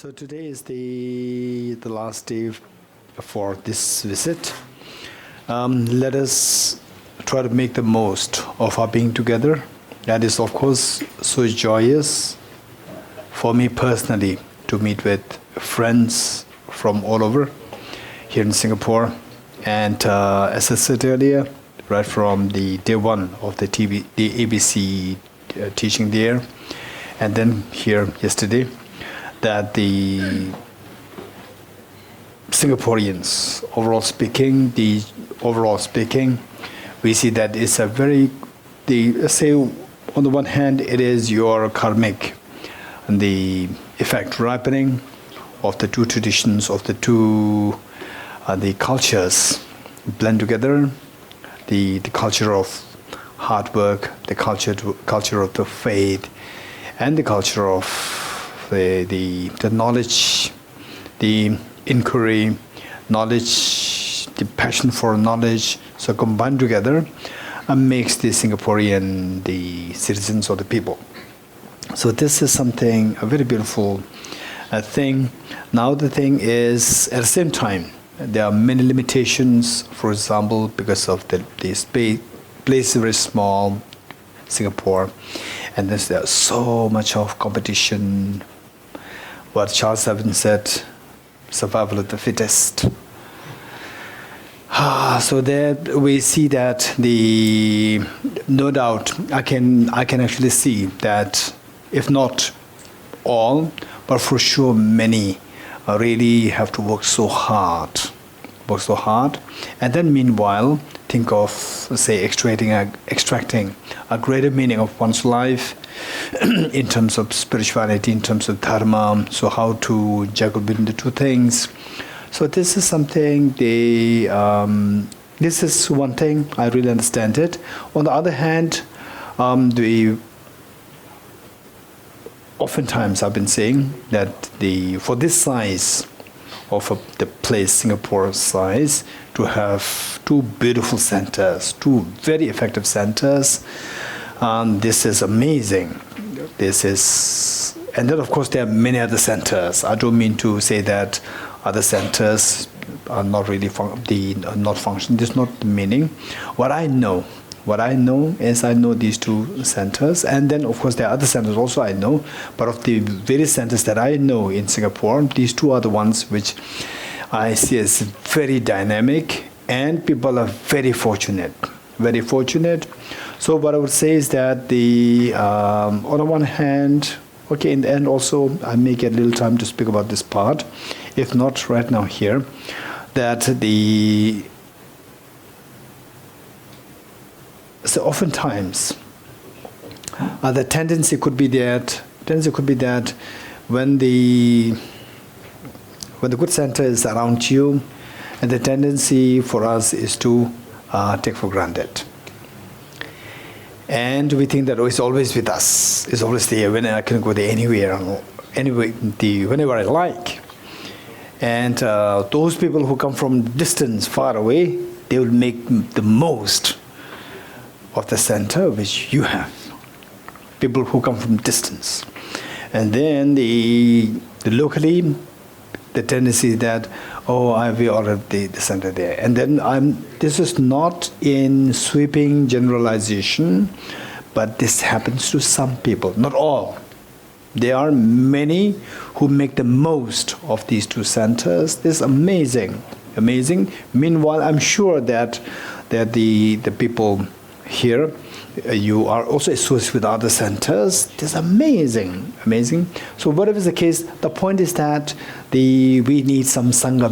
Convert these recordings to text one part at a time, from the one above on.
So today is the last day for this visit. Let us try to make the most of our being together. That is, of course, so joyous for me personally to meet with friends from all over here in Singapore. And as I said earlier, right from the day one of the ABC teaching there, and then here yesterday, that the Singaporeans, overall speaking, we see that it's a very, let's say, on the one hand, it is your karmic, and the effect ripening of the two traditions, of the two, the cultures blend together, the culture of hard work, the culture of the faith, and the culture of the knowledge, the inquiry, knowledge, the passion for knowledge, so combined together makes the Singaporean the citizens or the people. So this is something, a very beautiful thing. Now the thing is, at the same time, there are many limitations. For example, because of the space is very small, Singapore, and there's so much of competition. What Charles Darwin said, survival of the fittest. So that we see that no doubt, I can actually see that if not all, but for sure many really have to work so hard, and then meanwhile think of, say, extracting a greater meaning of one's life in terms of spirituality, in terms of dharma, so how to juggle between the two things. So this is something, this is one thing, I really understand it. On the other hand, oftentimes I've been saying that for this size of the place, Singapore size, to have two beautiful centers, two very effective centers, this is amazing. And then of course there are many other centers. I don't mean to say that other centers are not really not functioning. This is not the meaning. What I know is I know these two centers, and then of course there are other centers also I know, but of the various centers that I know in Singapore, these two are the ones which I see as very dynamic, and people are very fortunate. So what I would say is that on the one hand, okay, in the end also I may get a little time to speak about this part, if not right now here, that so oftentimes the tendency could be that when the good center is around you, and the tendency for us is to take for granted. And we think that it's always with us, it's always there, when I can go there whenever I like. And those people who come from distance, far away, they will make the most of the center which you have. People who come from distance. And then locally, the tendency that, we already the center there. And then this is not in sweeping generalization, but this happens to some people, not all. There are many who make the most of these two centers. This is amazing. Meanwhile, I'm sure that the people here, you are also associated with other centers. This is amazing. So whatever is the case, the point is that we need some Sangha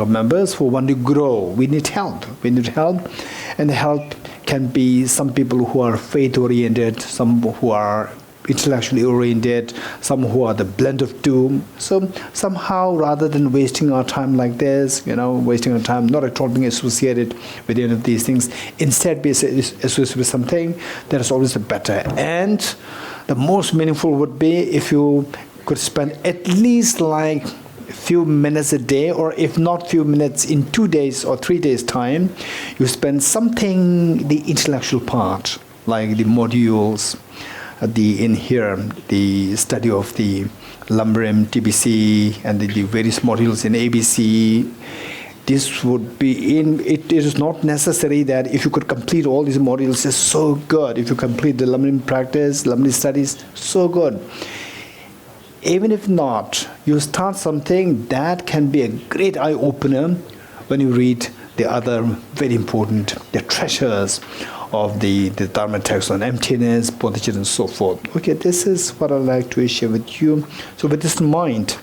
members who want to grow. We need help, and the help can be some people who are faith-oriented, some who are intellectually oriented, some who are the blend of two. So somehow, rather than wasting our time like this, wasting our time, not at all being associated with any of these things, instead be associated with something that is always better. And the most meaningful would be if you could spend at least like a few minutes a day, or if not few minutes in 2 days or 3 days time, you spend something, the intellectual part, like the modules, in here, the study of the Lumbrim, TBC, and the various modules in ABC. This would be it is not necessary that if you could complete all these modules, it's so good. If you complete the Lumbrim practice, Lumbrim studies, so good. Even if not, you start something that can be a great eye-opener when you read the other very important, the treasures of the Dharma text on emptiness, bodhicitta, and so forth. Okay, this is what I'd like to share with you. So with this in mind,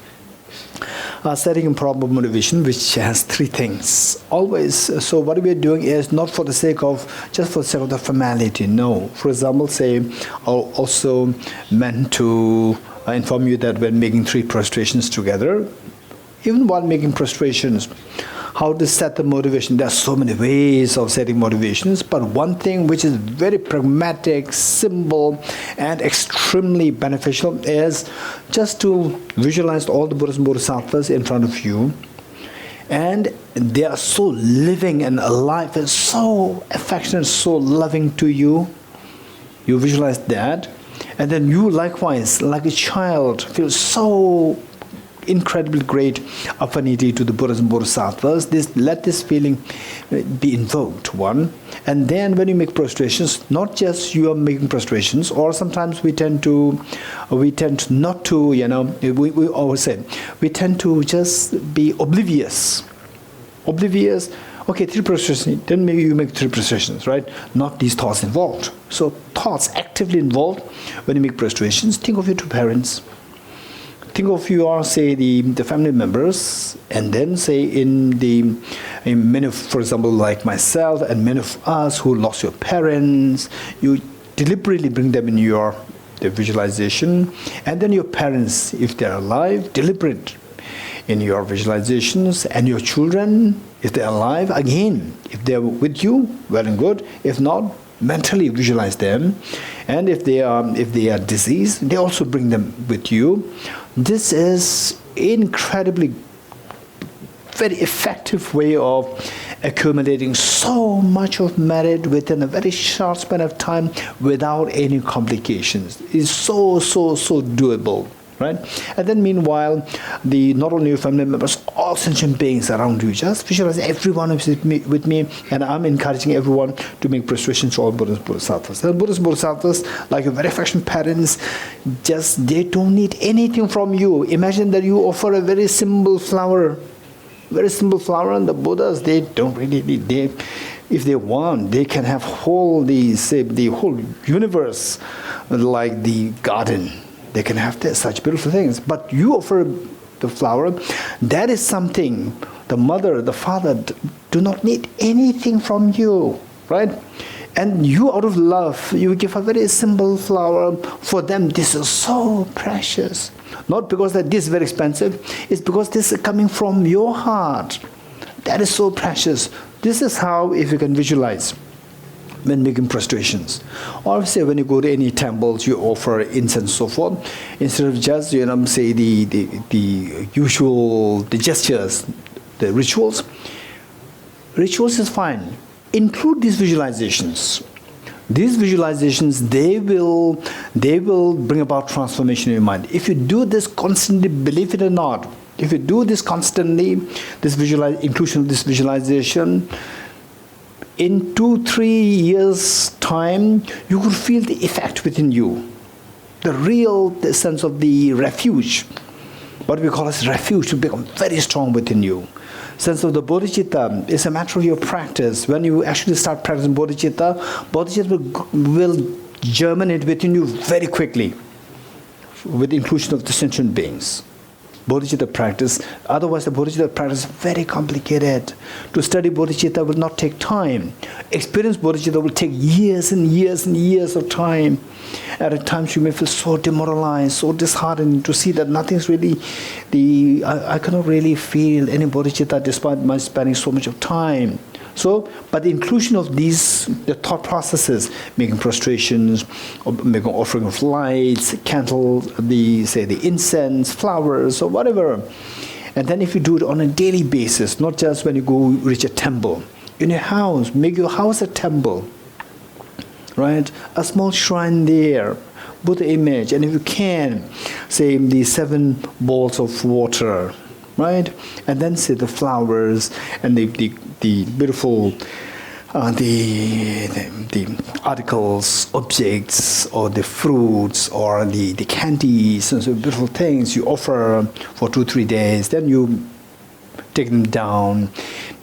setting improper motivation, which has three things. Always, so what we are doing is not for the sake of, just for the sake of the formality, no. For example, say, I also meant to inform you that when making 3 prostrations together, even while making prostrations, how to set the motivation. There are so many ways of setting motivations, but one thing which is very pragmatic, simple, and extremely beneficial is just to visualize all the Buddhas and Bodhisattvas in front of you. And they are so living and alive and so affectionate, so loving to you. You visualize that. And then you likewise, like a child, feel so incredibly great affinity to the Buddhas and Bodhisattvas. Let this feeling be invoked, one. And then when you make prostrations, not just you are making prostrations, or sometimes we tend not to, we always say, we tend to just be oblivious. Okay, 3 prostrations, then maybe you make 3 prostrations, right? Not these thoughts involved. So thoughts actively involved when you make prostrations. Think of your 2 parents. Think of your, say, the family members, and then say in many of, for example, like myself and many of us who lost your parents, you deliberately bring them in the visualization, and then your parents, if they're alive, deliberate in your visualizations, and your children, if they're alive, again, if they're with you, well and good. If not, mentally visualize them, and if they are diseased, they also bring them with you. This is incredibly very effective way of accumulating so much of merit within a very short span of time without any complications. It's so doable. Right? And then meanwhile, not only your family members, all sentient beings around you, just visualize everyone is with me, and I'm encouraging everyone to make prostrations to all Buddhas and Bodhisattvas. And Buddhas and Bodhisattvas, like your very affectionate parents, they don't need anything from you. Imagine that you offer a very simple flower, and the Buddhas, they don't really need, if they want, they can have the whole universe like the garden. They can have such beautiful things, but you offer the flower. That is something the mother, the father do not need anything from you, right? And you, out of love, you give a very simple flower. For them, this is so precious. Not because that this is very expensive, it's because this is coming from your heart. That is so precious. This is how, if you can visualize when making prostrations. Or say when you go to any temples, you offer incense, so forth. Instead of just, say the usual, the gestures, the rituals. Rituals is fine. Include these visualizations. These visualizations, they will bring about transformation in your mind. If you do this constantly, believe it or not, if you do this constantly, inclusion of this visualization, in 2-3 years' time, you will feel the effect within you. The sense of the refuge, what we call as refuge, will become very strong within you. Sense of the bodhicitta is a matter of your practice. When you actually start practicing bodhicitta will germinate within you very quickly with the inclusion of the sentient beings. Bodhicitta practice. Otherwise, the bodhicitta practice is very complicated. To study bodhicitta will not take time. Experience bodhicitta will take years and years and years of time. At times you may feel so demoralized, so disheartened to see that nothing's really I cannot really feel any bodhicitta despite my spending so much of time. So, but the inclusion of the thought processes, making prostrations, making offering of lights, candles, the incense, flowers, or whatever. And then if you do it on a daily basis, not just when you go reach a temple, in your house, make your house a temple, right? A small shrine there, Buddha image, and if you can, say the 7 bowls of water, right? And then say the flowers and the beautiful the articles, objects, or the fruits, or the candies, and so beautiful things you offer for 2-3 days. Then you take them down,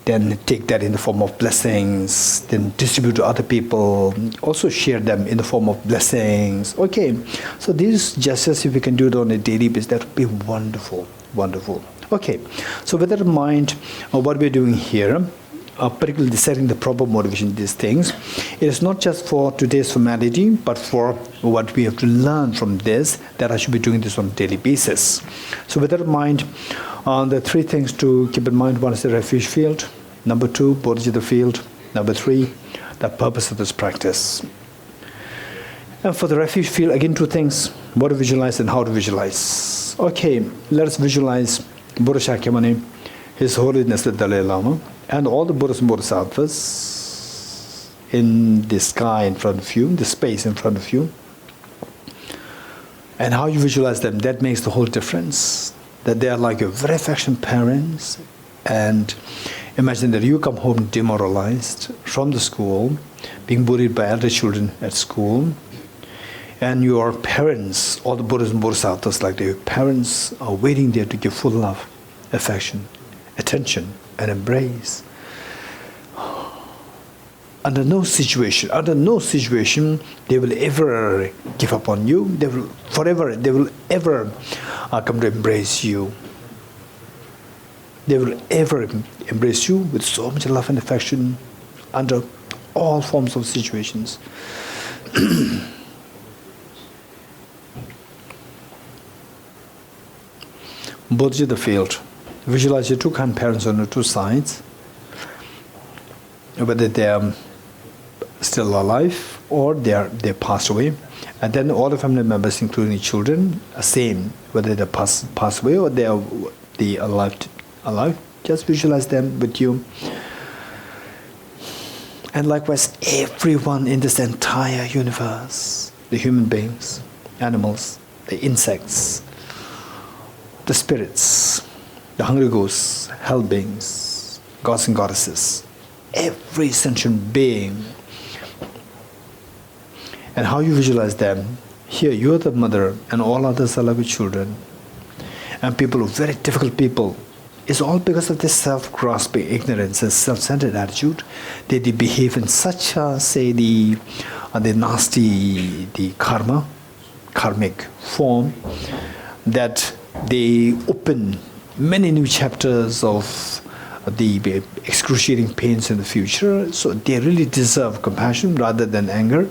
then take that in the form of blessings, then distribute to other people, also share them in the form of blessings. Okay, so these gestures, if we can do it on a daily basis, that would be wonderful, wonderful. Okay, so with that in mind, what we're doing here, particularly setting the proper motivation, these things, it is not just for today's formality, but for what we have to learn from this, that I should be doing this on a daily basis. So with that in mind, the 3 things to keep in mind: 1 is the refuge field, number 2, Bodhicitta field, number 3, the purpose of this practice. And for the refuge field, again 2 things: what to visualize and how to visualize. Okay, let us visualize Buddha Shakyamuni, His Holiness the Dalai Lama, and all the Buddhas and Bodhisattvas in the sky in front of you, the space in front of you. And how you visualize them, that makes the whole difference. That they are like your very affectionate parents. And imagine that you come home demoralized from the school, being bullied by other children at school. And your parents, all the Buddhas and Bodhisattvas, like their parents, are waiting there to give full love, affection, attention, and embrace. Under no situation, they will ever give up on you. They will ever come to embrace you. They will ever embrace you with so much love and affection under all forms of situations. Bodhicitta field. Visualize your 2 kind parents on the 2 sides, whether they are still alive or they passed away, and then all the family members, including the children, are same, whether they passed away or they are alive. Just visualize them with you. And likewise, everyone in this entire universe, the human beings, animals, the insects, the spirits, the hungry ghosts, hell beings, gods and goddesses, every sentient being. And how you visualize them. Here you are the mother and all others are like children. And people, very difficult people, it's all because of this self-grasping ignorance and self-centered attitude. They behave in such a, say, the nasty, the karmic form, that they open many new chapters of the excruciating pains in the future. So they really deserve compassion rather than anger.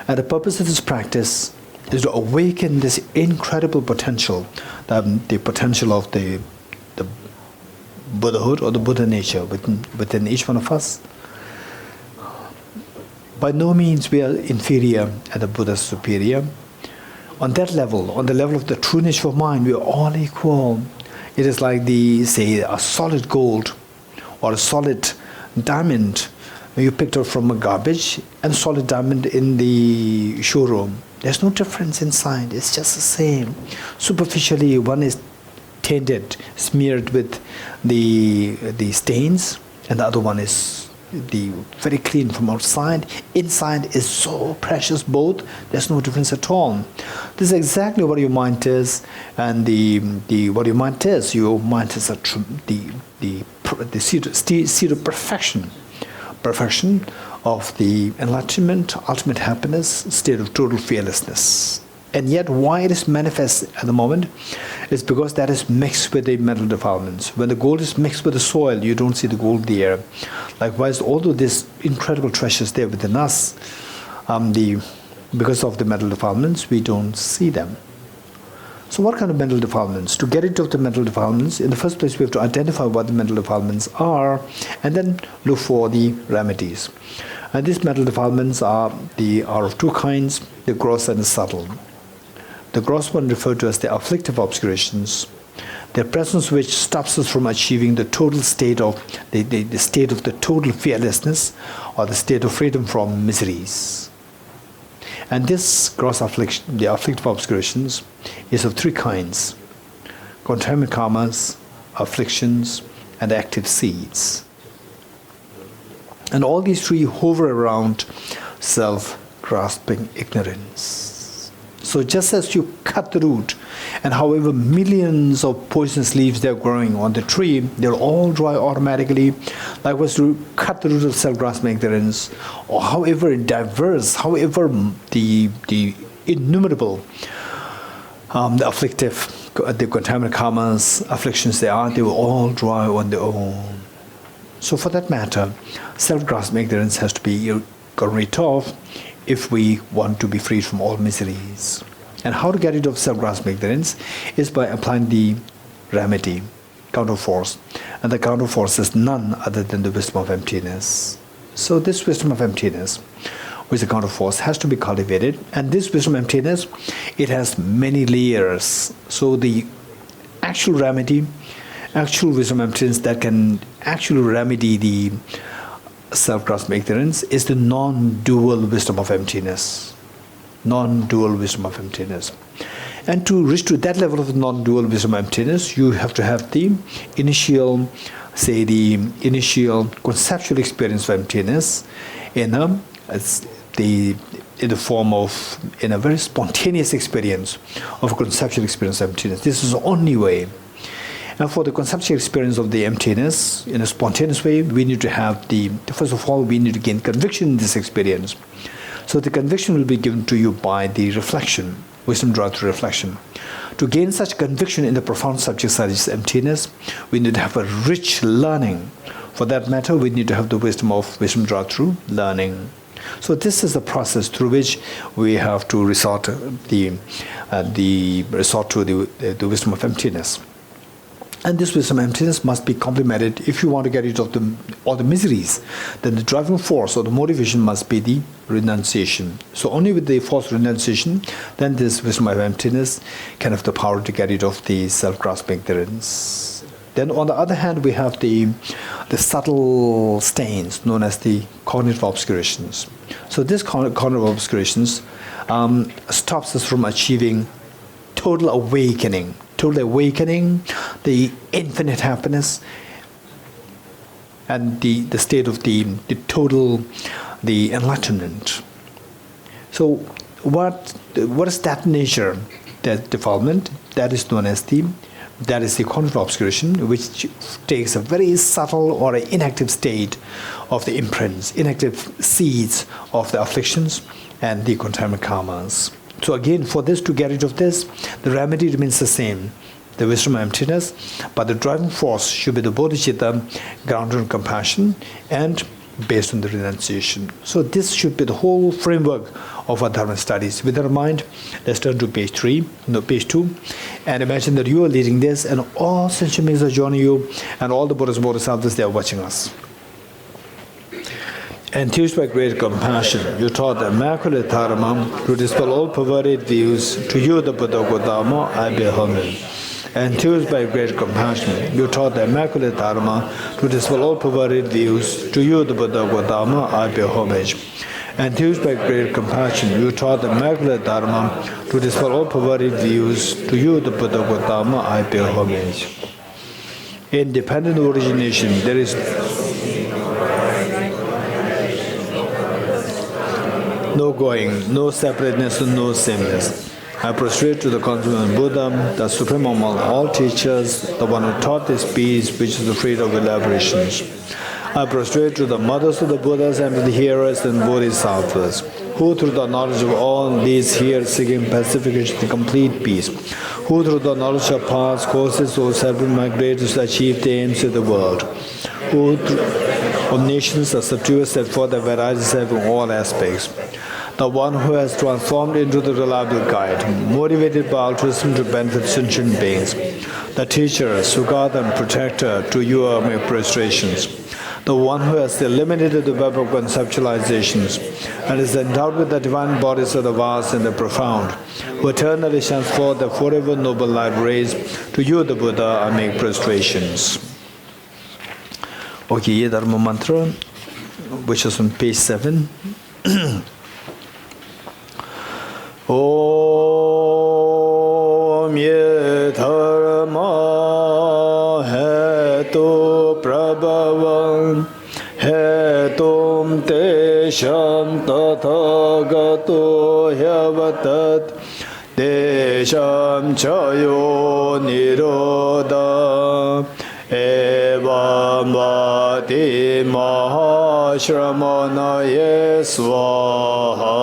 And the purpose of this practice is to awaken this incredible potential, the potential of the Buddhahood or the Buddha nature within each one of us. By no means we are inferior and the Buddha is superior. On that level, on the level of the true nature of mind, we are all equal. It is like say, a solid gold or a solid diamond you picked up from a garbage and a solid diamond in the showroom. There's no difference inside. It's just the same. Superficially, one is tainted, smeared with the stains, and the other one is very clean from outside. Inside is so precious both. There's no difference at all. This is exactly what your mind is, and what your mind is. Your mind is the seed of perfection. Perfection of the enlightenment, ultimate happiness, state of total fearlessness. And yet why it is manifest at the moment is because that is mixed with the mental defilements. When the gold is mixed with the soil, you don't see the gold there. Likewise, although this incredible treasure is there within us, because of the mental defilements, we don't see them. So what kind of mental defilements? To get into the mental defilements, in the first place we have to identify what the mental defilements are and then look for the remedies. And these mental defilements are of 2 kinds, the gross and the subtle. The gross one referred to as the afflictive obscurations. the presence which stops us from achieving the total state of the state of the total fearlessness, or the state of freedom from miseries. And this gross affliction, the afflictive obscurations, is of three kinds: contaminant karmas, afflictions, and active seeds. And all these three hover around self-grasping ignorance. So just as you cut the root, and however millions of poisonous leaves they're growing on the tree, they'll all dry automatically. Likewise, to cut the root of self-grasping ignorance, or however diverse, however the innumerable, the afflictive, the contaminant karmas, afflictions they will all dry on their own. So for that matter, self-grasping ignorance has to be gotten rid of if we want to be freed from all miseries. And how to get rid of self-grasping ignorance is by applying the remedy, counterforce. And the counterforce is none other than the wisdom of emptiness. So this wisdom of emptiness, which is a counterforce, has to be cultivated. And this wisdom of emptiness, it has many layers. So the actual remedy, actual wisdom of emptiness that can actually remedy the self-grasping ignorance is the non-dual wisdom of emptiness. Non-dual wisdom of emptiness. And to reach to that level of non-dual wisdom of emptiness, you have to have the initial, say the initial conceptual experience of emptiness in the form of, in a very spontaneous experience of a conceptual experience of emptiness. This is the only way. And for the conceptual experience of the emptiness, in a spontaneous way, we need to have first of all, we need to gain conviction in this experience. So the conviction will be given to you by the reflection, wisdom drawn through reflection. To gain such conviction in the profound subject such as emptiness, we need to have a rich learning. For that matter, we need to have the wisdom drawn through learning. So this is the process through which we have to resort to the wisdom of emptiness. And this wisdom of emptiness must be complemented. If you want to get rid of all the miseries, then the driving force or the motivation must be the renunciation. So only with the force renunciation, then this wisdom of emptiness can have the power to get rid of the self-grasping ignorance. Then on the other hand, we have the subtle stains known as the cognitive obscurations. So this cognitive obscurations stops us from achieving total awakening, the infinite happiness, and the state of the total, the enlightenment. So what is that nature, that defilement? That is known as the cognitive obscuration, which takes a very subtle or an inactive state of the imprints, inactive seeds of the afflictions and the contaminant karmas. So again, for this, to get rid of this, the remedy remains the same, the wisdom of emptiness, but the driving force should be the bodhicitta, grounded on compassion and based on the renunciation. So this should be the whole framework of our Dharma studies. With that in mind, let's turn to page 2, and imagine that you are leading this, and all sentient beings are joining you, and all the Buddhas and Bodhisattvas, they are watching us. Enthused by great compassion, you taught the Immaculate Dharma to dispel all perverted views. To you, the Buddha Gautama, I bear homage. Enthused by great compassion, you taught the Immaculate Dharma to dispel all perverted views. To you, the Buddha Gautama, I bear homage. Enthused by great compassion, you taught the Immaculate Dharma to dispel all perverted views. To you, the Buddha Gautama, I bear homage. Independent origination, there is no going, no separateness, and no sameness. I prostrate to the consummate Buddha, the supreme among all teachers, the one who taught this peace, which is the freedom of elaborations. I prostrate to the mothers of the Buddhas and to the hearers and Bodhisattvas, who through the knowledge of all these here seeking pacification and complete peace, who through the knowledge of paths, courses, or separate migrators to achieve the aims of the world, who of nations are subdued set forth the varieties having all aspects. The one who has transformed into the reliable guide, motivated by altruism to benefit sentient beings. The teacher, Sugata and protector, to you are my prostrations. the one who has eliminated the web of conceptualizations and is endowed with the divine bodies of the vast and the profound, who eternally shines forth the forever noble light rays, to you, the Buddha, I make prostrations. Okay, Dharma Mantra, which is on page 7. Om ye dharma hetu prabhavam hetum tesham tathagato hyavatat desham chayo nirodha evam vati mahashramanaye swaha.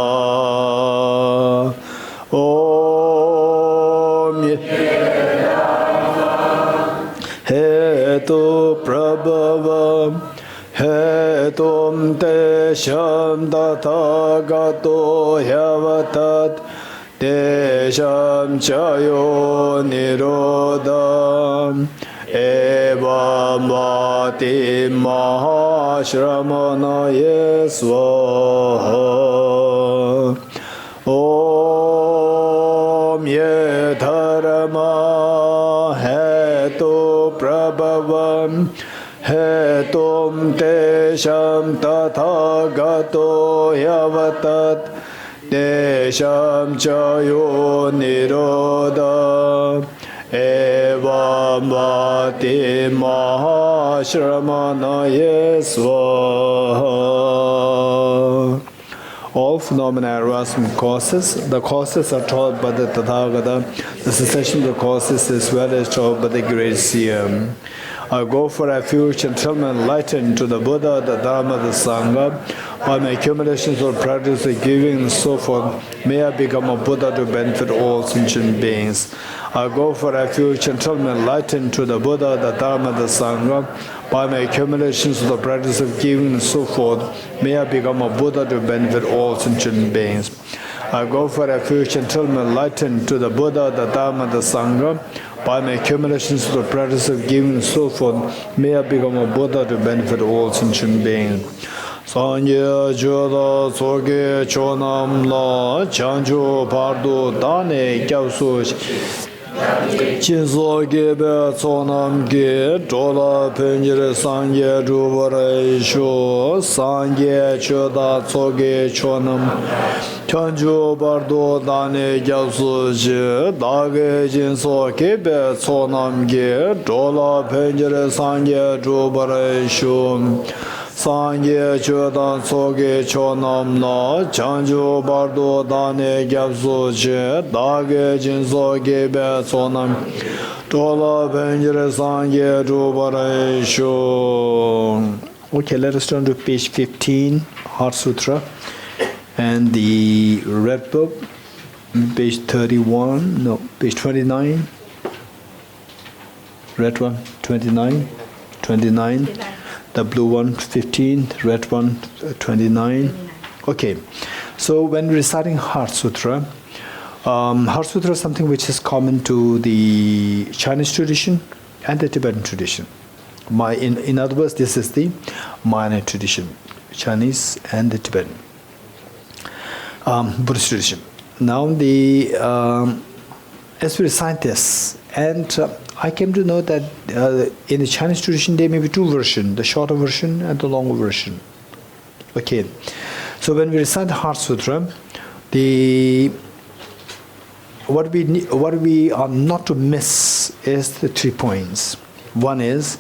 Om hetu prabhavam hetum tesham tathagato hyavatat desham chayo nirodham evam vati mahashramanaye swaha. Om ye dharma hetu prabhavam hetum tesham tathagato hyavatat desham chayo nirodha evam vati mahashramanaye swaha. All phenomena arise from causes. The causes are taught by the Tathagata. The cessation of the causes as well as taught by the great seer. I go for refuge and tell me enlighten to the Buddha, the Dharma, the Sangha. By my accumulations or practice of giving and so forth, may I become a Buddha to benefit all sentient beings. I go for refuge and tell me enlighten to the Buddha, the Dharma, the Sangha. By my accumulations of the practice of giving and so forth, may I become a Buddha to benefit all sentient beings. I go for refuge and tell me enlighten to the Buddha, the Dharma, the Sangha. By my accumulations of the practice of giving and so forth, may I become a Buddha to benefit all sentient beings. Sanye joda soge chonam la chanjo pardo dane kyausu Chinso gebe tsonam ge dola penjire sanye jubare sho sanye choda soge chonam chanjo pardo dane kyausu dage jinso gebe tsonam ge dola penjire sanye jubare sho Sangye chodan soge chonam na chanjo bardo dane gyabso che dage jinso gebe sonam tola penjire sangye jubare sho. Okay, let us turn to page 15, Heart Sutra, and the red book, page 31, no, page 29, red one, 29, 29. The blue one, 15, the red one, 29. Okay, so when reciting Heart Sutra, Heart Sutra is something which is common to the Chinese tradition and the Tibetan tradition. In other words, this is the minor tradition, Chinese and the Tibetan. Buddhist tradition. Now, as we recite this, and I came to know that in the Chinese tradition there may be two versions, the shorter version and the longer version. Okay, so when we recite the Heart Sutra, what we are not to miss is the 3 points. One is,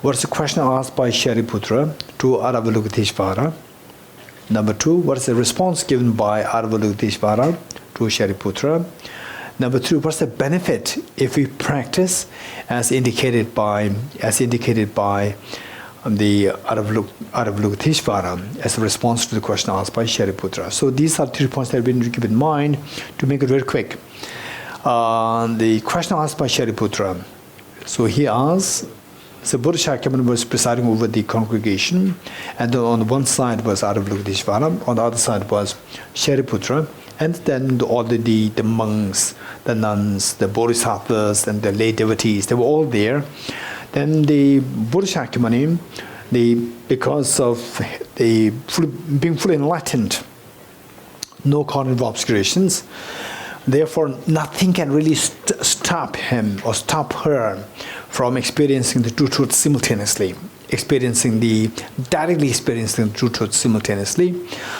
what's the question asked by Shariputra to Avalokiteshvara? Number 2, what is the response given by Avalokiteshvara to Shariputra? Number 3, what's the benefit if we practice as indicated by the Avalokiteshvara as a response to the question asked by Shariputra? So these are 3 points that we need to keep in mind to make it very quick. The question asked by Shariputra. So he asks, so Buddha Shakyamuni was presiding over the congregation, and on one side was Avalokiteshvara, on the other side was Shariputra, and then all the monks, the nuns, the bodhisattvas, and the lay devotees, they were all there. Then the Buddha Shakyamuni because of being fully enlightened, no cognitive obscurations. Therefore, nothing can really stop him or stop her from experiencing the true truth simultaneously, directly experiencing the true truth simultaneously.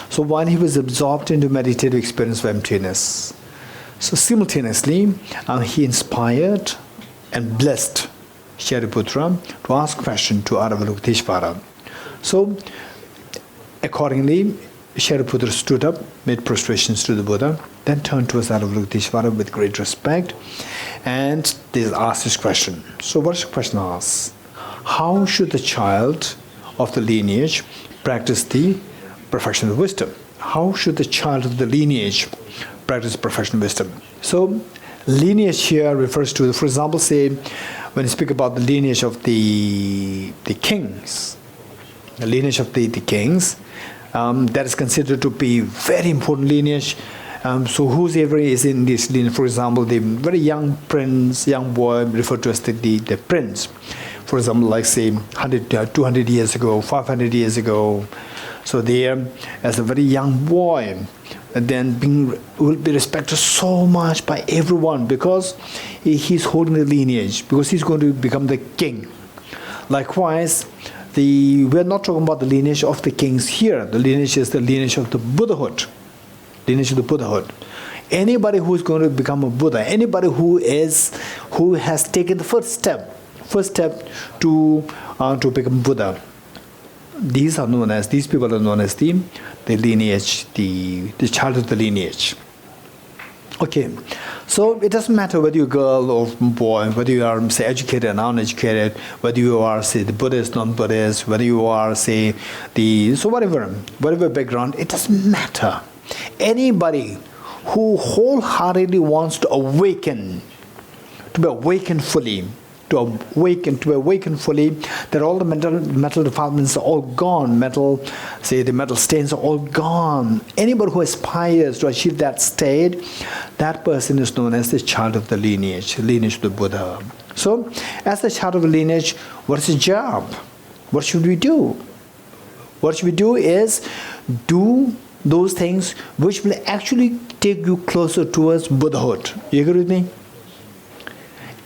So while he was absorbed into meditative experience of emptiness, so simultaneously, he inspired and blessed Shariputra to ask question to Avalokiteshvara. So, accordingly, Shariputra stood up, made prostrations to the Buddha, then turned towards Avalokiteshvara with great respect, and they asked this question. So, what is the question asked? How should the child of the lineage practice the perfection of wisdom? How should the child of the lineage practice perfection of wisdom? So, lineage here refers to, for example, say, when you speak about the lineage of the kings, the lineage of the kings, that is considered to be very important lineage. So whosoever is in this lineage, for example, the very young prince, young boy, referred to as the prince. For example, like say 100, 200 years ago, 500 years ago. So there, as a very young boy, and then will be respected so much by everyone because he's holding the lineage, because he's going to become the king. Likewise, we're not talking about the lineage of the kings here. The lineage is the lineage of the Buddhahood. Lineage of the Buddhahood. Anybody who is going to become a Buddha, anybody who has taken the first step to become Buddha, these people are known as the lineage, the child of the lineage. Okay, so it doesn't matter whether you're a girl or boy, whether you are, say, educated or uneducated, whether you are, say, the Buddhist, non-Buddhist, whether you are, say, whatever background, it doesn't matter. Anybody who wholeheartedly wants to awaken, to be awakened fully, that all the mental defilements are all gone, the mental stains are all gone. Anybody who aspires to achieve that state, that person is known as the child of the lineage of the Buddha. So, as the child of the lineage, what is his job? What should we do? What should we do is do those things which will actually take you closer towards Buddhahood. You agree with me?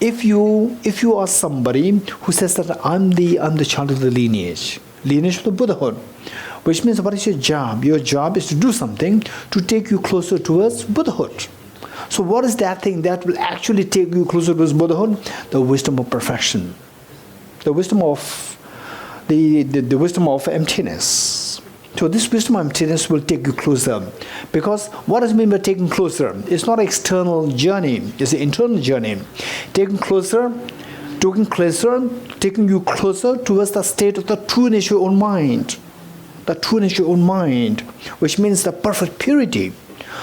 If you are somebody who says that I'm the child of the lineage of the Buddhahood, which means what is your job? Your job is to do something to take you closer towards Buddhahood. So what is that thing that will actually take you closer towards Buddhahood? The wisdom of perfection, the wisdom of the wisdom of emptiness. So this wisdom of emptiness will take you closer. Because what does it mean by taking closer? It's not an external journey, it's an internal journey. Taking you closer towards the state of the true nature of your own mind. The true nature of your own mind, which means the perfect purity.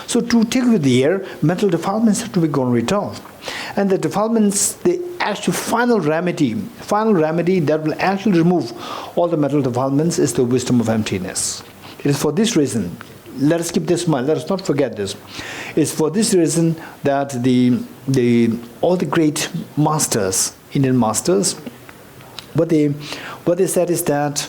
So to take you there, mental defilements have to be gone rid of. And the defilements, the actual final remedy that will actually remove all the mental defilements is the wisdom of emptiness. It is for this reason, let us keep this in mind, let us not forget this. It's for this reason that all the great masters, Indian masters, what they said is that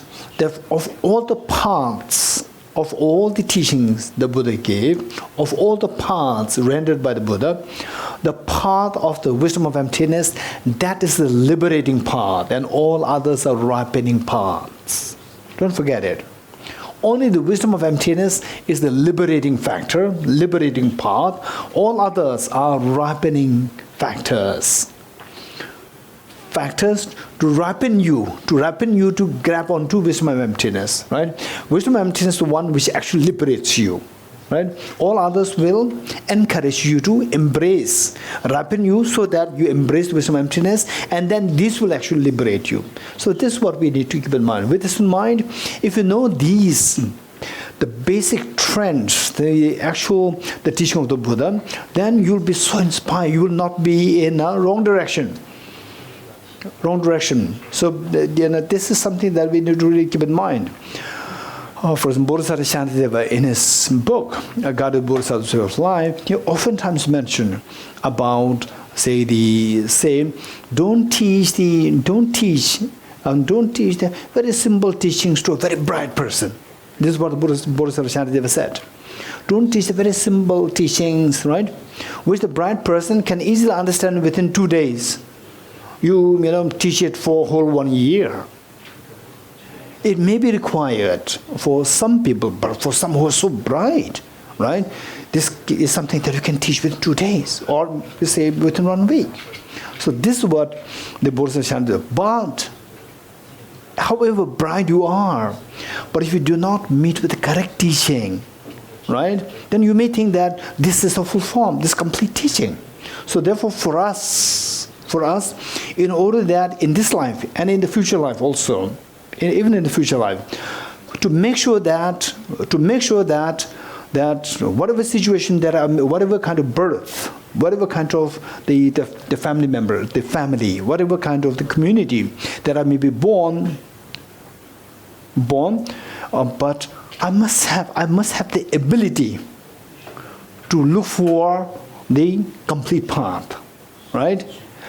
of all the paths, of all the teachings the Buddha gave, of all the paths rendered by the Buddha, the path of the wisdom of emptiness, that is the liberating path, and all others are ripening paths. Don't forget it. Only the wisdom of emptiness is the liberating factor, liberating path. All others are ripening factors. Factors to ripen you to grab onto wisdom of emptiness, right? Wisdom of emptiness is the one which actually liberates you, right? All others will encourage you to embrace, ripen you so that you embrace the wisdom of emptiness, and then this will actually liberate you. So this is what we need to keep in mind. With this in mind, if you know these, the basic trends, the teaching of the Buddha, then you'll be so inspired. You will not be in a wrong direction. So this is something that we need to really keep in mind. For example, Bodhisattva Shantideva, in his book, A Guided Bodhisattva's Way of Life, he oftentimes mentioned about, don't teach And don't teach the very simple teachings to a very bright person. This is what the Bodhisattva Shantideva said. Don't teach the very simple teachings, right? Which the bright person can easily understand within 2 days. You teach it for a whole 1 year. It may be required for some people, but for some who are so bright, right? This is something that you can teach within 2 days, or you say within 1 week. So this is what the Bodhisattva Shantideva. But however bright you are, but if you do not meet with the correct teaching, right, then you may think that this is a full form, this complete teaching. So therefore for us, in order that in this life and in the future life also, even in the future life, to make sure that whatever situation that whatever kind of birth, whatever kind of the family member, the family, whatever kind of the community that I may be born, but I must have the ability to look for the complete path, right?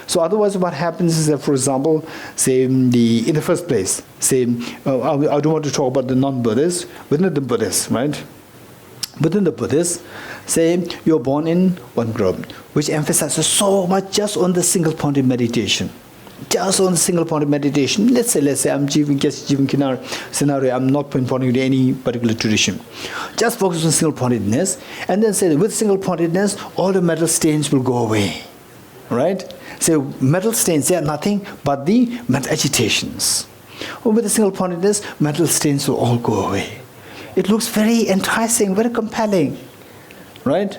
So otherwise, what happens is that, for example, say in the first place, say I don't want to talk about the non-Buddhists, within the Buddhists, right? Within the Buddhists, say you're born in one group, which emphasizes so much just on the single-pointed meditation. Just on single-pointed meditation. Let's say I'm Jivan Kinar scenario. I'm not pinpointing to any particular tradition. Just focus on single-pointedness, and then say that with single-pointedness, all the metal stains will go away, right? So metal stains, they are nothing but the mental agitations. Or with the single-pointedness, metal stains will all go away. It looks very enticing, very compelling, right?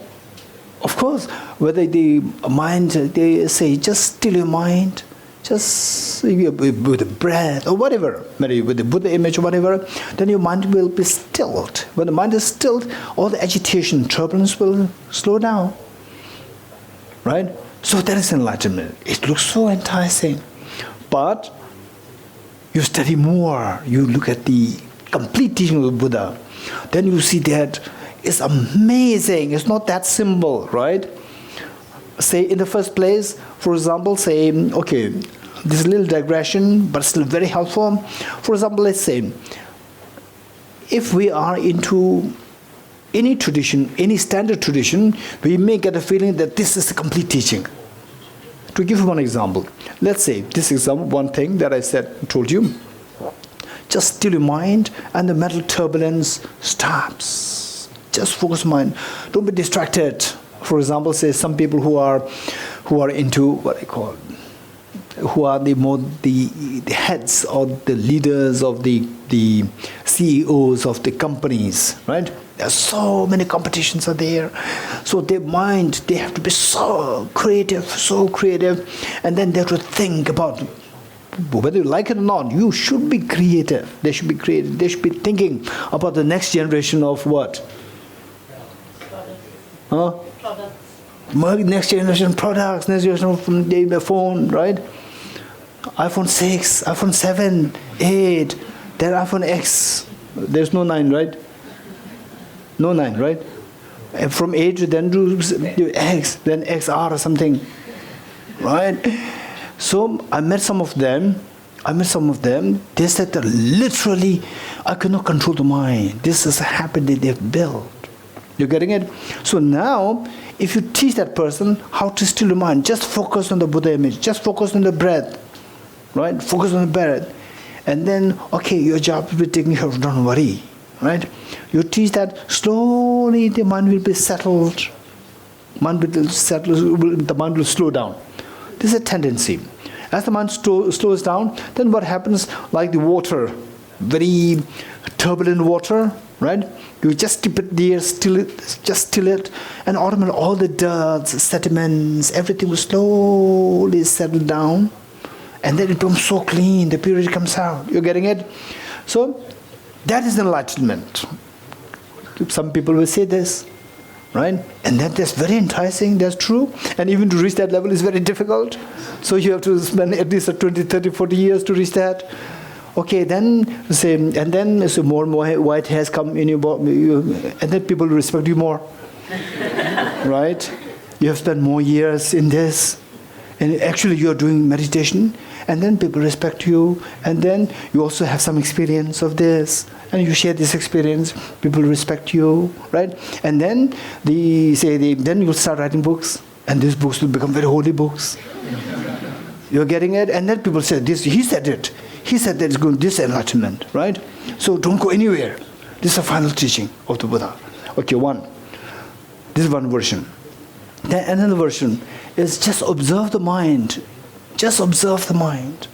Of course, whether the mind, they say, just still your mind, just with the breath or whatever, maybe with the Buddha image or whatever, then your mind will be stilled. When the mind is stilled, all the agitation, turbulence will slow down, right? So that is enlightenment. It looks so enticing. But you study more, you look at the complete teaching of the Buddha, then you see that it's amazing. It's not that simple, right? Say in the first place, for example, say, okay, this is a little digression, but still very helpful. For example, let's say, if we are into any tradition, any standard tradition, we may get a feeling that this is the complete teaching. To give you one example, let's say this example, one thing that I told you, just still your mind and the mental turbulence stops. Just focus mind. Don't be distracted. For example, say some people who are into what I call, who are the heads or the leaders of the CEOs of the companies, right? There are so many competitions are there. So their mind, they have to be so creative, and then they have to think about whether you like it or not. You should be creative. They should be creative. They should be thinking about the next generation of what? Huh? Next generation products, next generation from the phone, right? iPhone 6, iPhone 7, 8, then iPhone X. There's no 9, right? No 9, right? And from 8 then to X, then XR or something, right? So I met some of them. They said that literally, I cannot control the mind. This is a habit that they've built. You're getting it? So now, if you teach that person how to still the mind, just focus on the Buddha image, just focus on the breath, right? Focus on the breath. And then, okay, your job will be taken care of, don't worry, right? You teach that slowly the mind will be settled. The mind will slow down. This is a tendency. As the mind slows down, then what happens, like the water, very turbulent water, right? You just keep it there, still it, and automatically all the dirt, sediments, everything will slowly settle down, and then it becomes so clean, the purity comes out. You're getting it? So, that is enlightenment. Some people will say this, right? And that's very enticing, that's true. And even to reach that level is very difficult. So you have to spend at least 20, 30, 40 years to reach that. Okay, then say, and then so more and more white hairs come in your body, and then people respect you more, right? You have spent more years in this, and actually you're doing meditation, and then people respect you, and then you also have some experience of this, and you share this experience, people respect you, right? And then then you'll start writing books, and these books will become very holy books. You're getting it? And then people say, this, he said it. He said that it's going this enlightenment, right? So don't go anywhere. This is the final teaching of the Buddha. Okay, one. This is one version. Then another version is just observe the mind. Just observe the mind.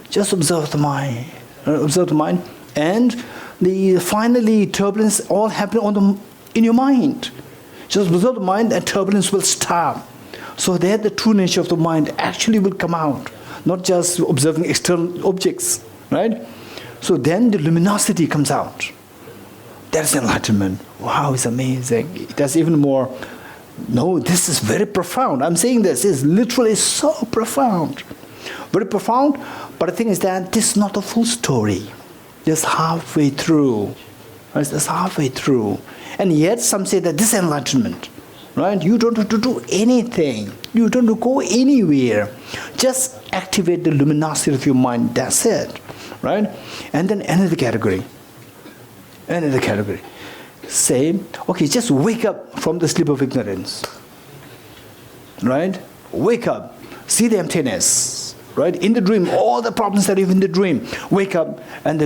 Just observe the mind. Observe the mind. And finally turbulence all happen in your mind. Just observe the mind and turbulence will stop. So there the true nature of the mind actually will come out. Not just observing external objects, right? So then the luminosity comes out. That's enlightenment. Wow, it's amazing. That's even more. No, this is very profound. I'm saying this is literally so profound. Very profound, but the thing is that this is not the full story. Just halfway through. Right? Just halfway through. And yet some say that this is enlightenment. Right? You don't have to do anything. You don't have to go anywhere. Just activate the luminosity of your mind. That's it. Right? And then another category. Another category. Say, okay, just wake up from the sleep of ignorance. Right? Wake up. See the emptiness. Right? In the dream, all the problems that you have in the dream. Wake up and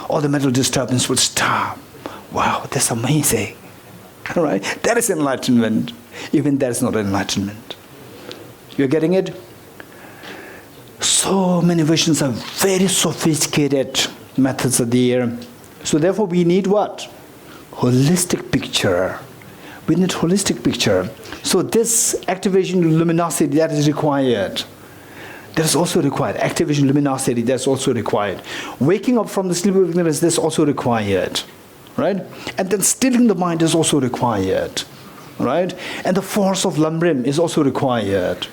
all the mental disturbance will stop. Wow, that's amazing. All right? That is enlightenment. Even that is not enlightenment. You're getting it? So many versions of very sophisticated methods are there. So therefore we need what? Holistic picture. We need holistic picture. So this activation luminosity that is required. That is also required. Activation luminosity, that's also required. Waking up from the sleep of ignorance, that's also required. Right? And then stilling the mind is also required. Right? And the force of Lamrim is also required.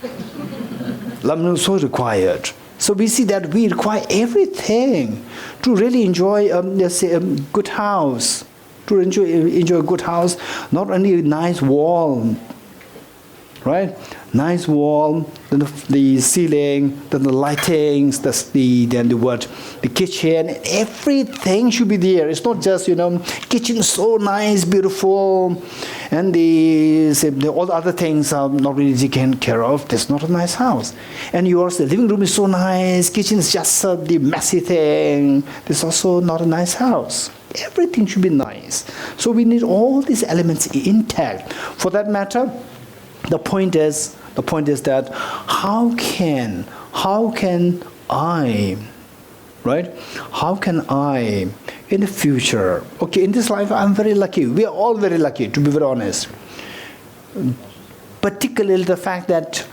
Lamrim is also required. So we see that we require everything to really enjoy, let's say, a good house. To enjoy a good house, not only a nice wall, right? Nice wall, then the ceiling, then the lightings, the kitchen, everything should be there. It's not just, kitchen so nice, beautiful, and all the other things are not really taken care of. That's not a nice house. And yours, the living room is so nice, kitchen is just the messy thing. That's also not a nice house. Everything should be nice. So we need all these elements intact. For that matter, the point is that how can I, right? How can I, in the future, okay, in this life I'm very lucky. We are all very lucky, to be very honest. Particularly the fact that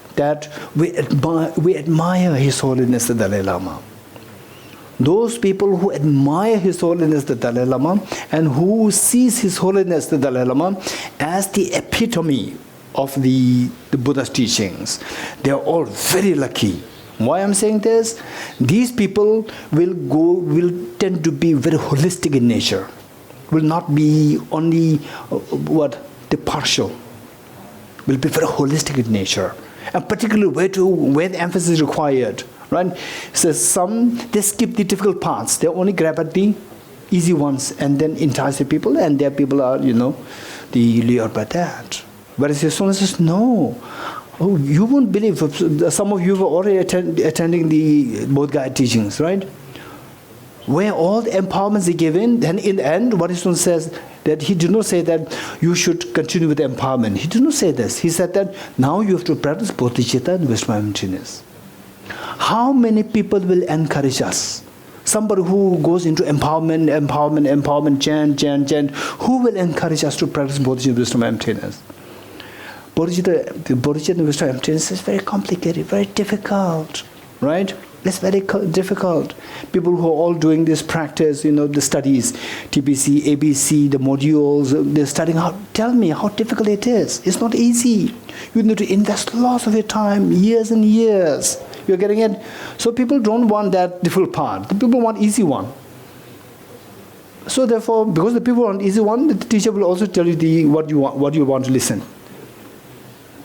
we admire His Holiness the Dalai Lama. Those people who admire His Holiness the Dalai Lama and who sees His Holiness the Dalai Lama as the epitome of the Buddha's teachings, they are all very lucky. Why I'm saying this? These people will tend to be very holistic in nature. Will not be only the partial. Will be very holistic in nature, and particularly where the emphasis is required. Right? So they skip the difficult parts. They only grab at the easy ones and then entice the people, and their people are, the lured by that. Whereas His Holiness says, no. Oh, you won't believe. Some of you were already attending the Bodh Gaya teachings, right? Where all the empowerments are given, then in the end, what His Holiness says, that He did not say that you should continue with empowerment. He did not say this. He said that now you have to practice bodhicitta and wisdom and emptiness. How many people will encourage us? Somebody who goes into empowerment, chant. Who will encourage us to practice bodhicitta, wisdom, and emptiness? Bodhicitta and wisdom and emptiness is very complicated, very difficult, right? It's very difficult. People who are all doing this practice, the studies, TPC, ABC, the modules, they're studying out. Tell me how difficult it is. It's not easy. You need to invest lots of your time, years and years. You're getting it? So people don't want that difficult part. The people want easy one. So therefore, because the people want easy one, the teacher will also tell you what you want to listen.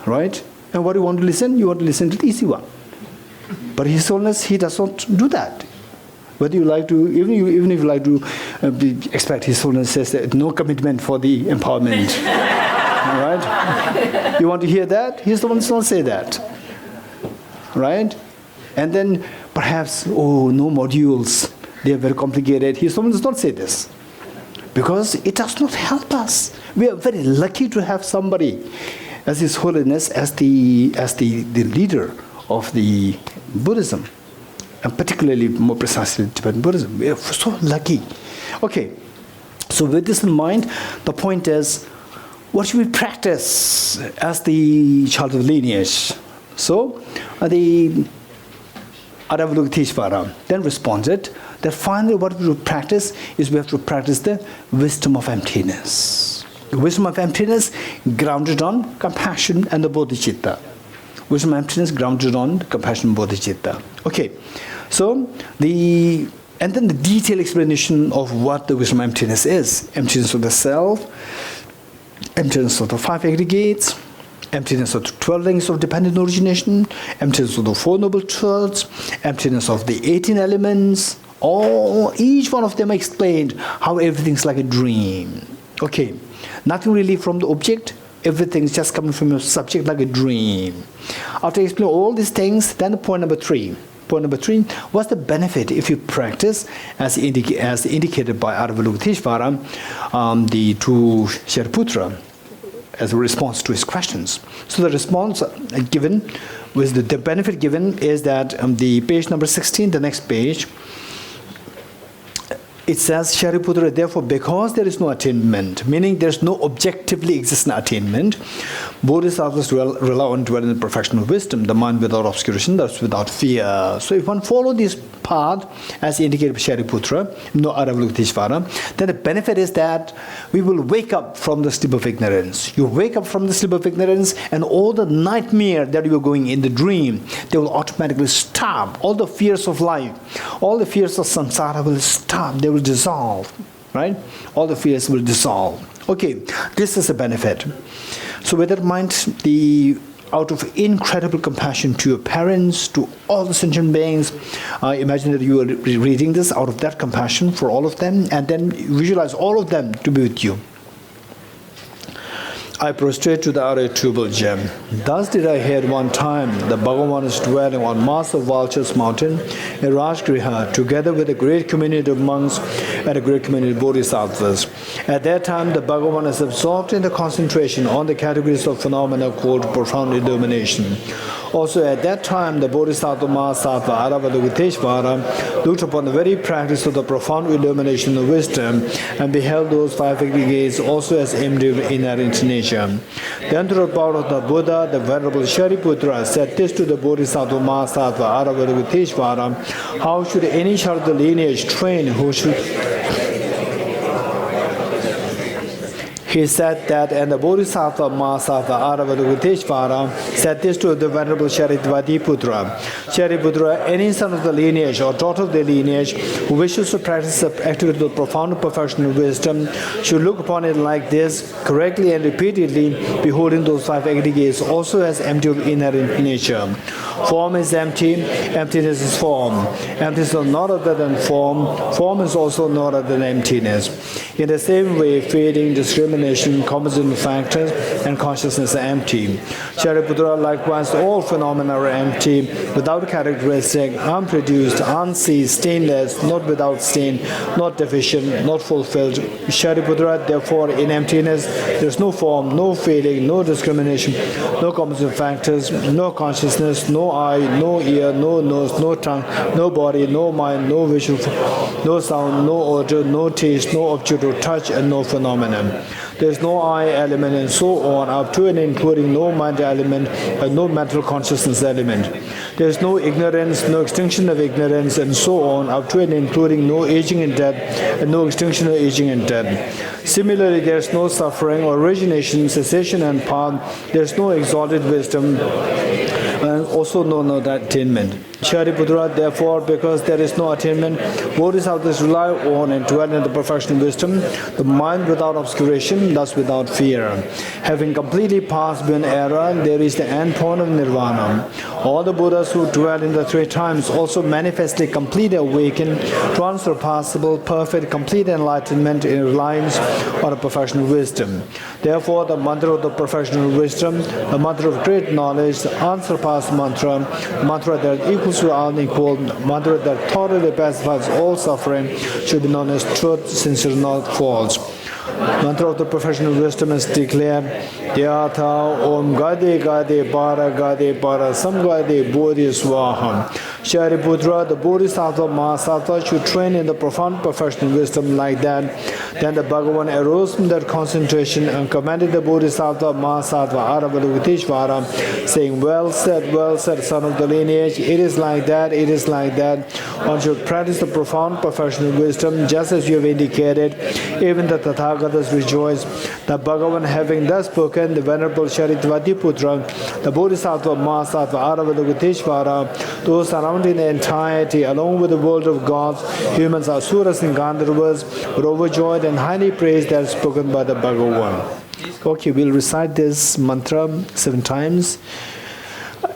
Right? And what do you want to listen? You want to listen to the easy one. But His Holiness, He does not do that. Whether you like to, even if you like to expect His Holiness says that no commitment for the empowerment. Right? You want to hear that? His Holiness don't say that. Right? And then perhaps, oh, no modules. They are very complicated. His Holiness don't say this. Because it does not help us. We are very lucky to have somebody as His Holiness, as the leader of the Buddhism, and particularly, more precisely, Tibetan Buddhism. We are so lucky. Okay, so with this in mind, the point is, what should we practice as the child of the lineage? So, the Aravalokiteshvara then responded that finally what we will practice is we have to practice the wisdom of emptiness. The wisdom of emptiness grounded on compassion and the bodhicitta. Wisdom of emptiness grounded on compassion and bodhicitta. Okay, so and then the detailed explanation of what the wisdom of emptiness is. Emptiness of the self, emptiness of the five aggregates, emptiness of the 12 links of dependent origination, emptiness of the Four Noble Truths, emptiness of the 18 elements. Each one of them explained how everything's like a dream. Okay, nothing really from the object, everything's just coming from your subject like a dream. After explaining all these things, then the point number 3. Point number 3, what's the benefit if you practice as indicated by Aravalokiteshvara, the two Shariputra, as a response to his questions. So the response given, was the benefit given is that the page number 16, the next page, it says, Shariputra, therefore, because there is no attainment, meaning there is no objectively existing attainment, bodhisattvas rely on dwelling in perfection of wisdom, the mind without obscuration, that's without fear. So if one follow this path, as indicated by Shariputra, no Aravalokiteshvara, then the benefit is that we will wake up from the sleep of ignorance. You wake up from the sleep of ignorance, and all the nightmare that you were going in the dream, they will automatically stop. All the fears of life, all the fears of samsara will stop. They will dissolve, right? All the fears will dissolve. Okay, this is a benefit. So with that in mind, out of incredible compassion to your parents, to all the sentient beings, imagine that you are reading this out of that compassion for all of them, and then visualize all of them to be with you. I prostrate to the irretrievable gem. Thus did I hear one time the Bhagavan is dwelling on Mass of Vulture's mountain in Rajgriha, together with a great community of monks and a great community of bodhisattvas. At that time, the Bhagavan is absorbed in the concentration on the categories of phenomena called profound illumination. Also at that time, the Bodhisattva Mahasattva Aravalokiteshvara looked upon the very practice of the profound illumination of wisdom and beheld those five aggregates also as empty of inherent nature. Then through the power of the Buddha, the Venerable Shariputra said this to the Bodhisattva Mahasattva Aravalokiteshvara: how should any child of the lineage train who should... He said that, and the Bodhisattva Mahasattva Aravalokiteshvara said this to the Venerable Shariputra: Shariputra, any son of the lineage or daughter of the lineage who wishes to practice the activity of profound perfection of wisdom should look upon it like this, correctly and repeatedly, beholding those five aggregates also as empty of inherent nature. Form is empty, emptiness is form. Emptiness is not other than form, form is also not other than emptiness. In the same way, fading, discrimination, composite factors, and consciousness are empty. Shariputra, likewise, all phenomena are empty, without characteristic, unproduced, unseen, stainless, not without stain, not deficient, not fulfilled. Shariputra, therefore, in emptiness, there is no form, no feeling, no discrimination, no composite factors, no consciousness, no eye, no ear, no nose, no tongue, no body, no mind, no visual, no sound, no odor, no taste, no object of touch, and no phenomenon. There is no I element, and so on, up to and including no mind element and no mental consciousness element. There is no ignorance, no extinction of ignorance, and so on, up to and including no aging and death, and no extinction of aging and death. Similarly, there is no suffering, origination, cessation, and path. There is no exalted wisdom, and also no attainment. Shariputra, therefore, because there is no attainment, bodhisattvas rely on and dwell in the perfection of wisdom, the mind without obscuration, thus without fear. Having completely passed beyond error, there is the end point of nirvana. All the Buddhas who dwell in the three times also manifestly complete awakened, unsurpassable, perfect, complete enlightenment in reliance on the perfection of wisdom. Therefore, the mantra of the perfection of wisdom, the mantra of great knowledge, the unsurpassed mantra, the mantra that equals to unequal, mantra that thoroughly pacifies all suffering, should be known as truth, since it is not false. Mantra of the perfection of wisdom is declared, Yatha Om Gade Gade Para Samgade Bodhi Swaham. Shariputra, the Bodhisattva Mahasattva should train in the profound perfection of wisdom like that. Then the Bhagavan arose from that concentration and commanded the Bodhisattva Mahasattva Aravalokiteshvara, saying, well said, son of the lineage, it is like that, it is like that. One should practice the profound perfection of wisdom, just as you have indicated. Even the Tathagatas rejoice that Bhagavan, having thus spoken, the Venerable Sharitvatiputra, the Bodhisattva Mahasattva Aravalokiteshvara, those surrounding the entirety, along with the world of gods, humans, asuras, and Gandharvas, were overjoyed and highly praised as spoken by the Bhagavan. Okay, we'll recite this mantra 7 times.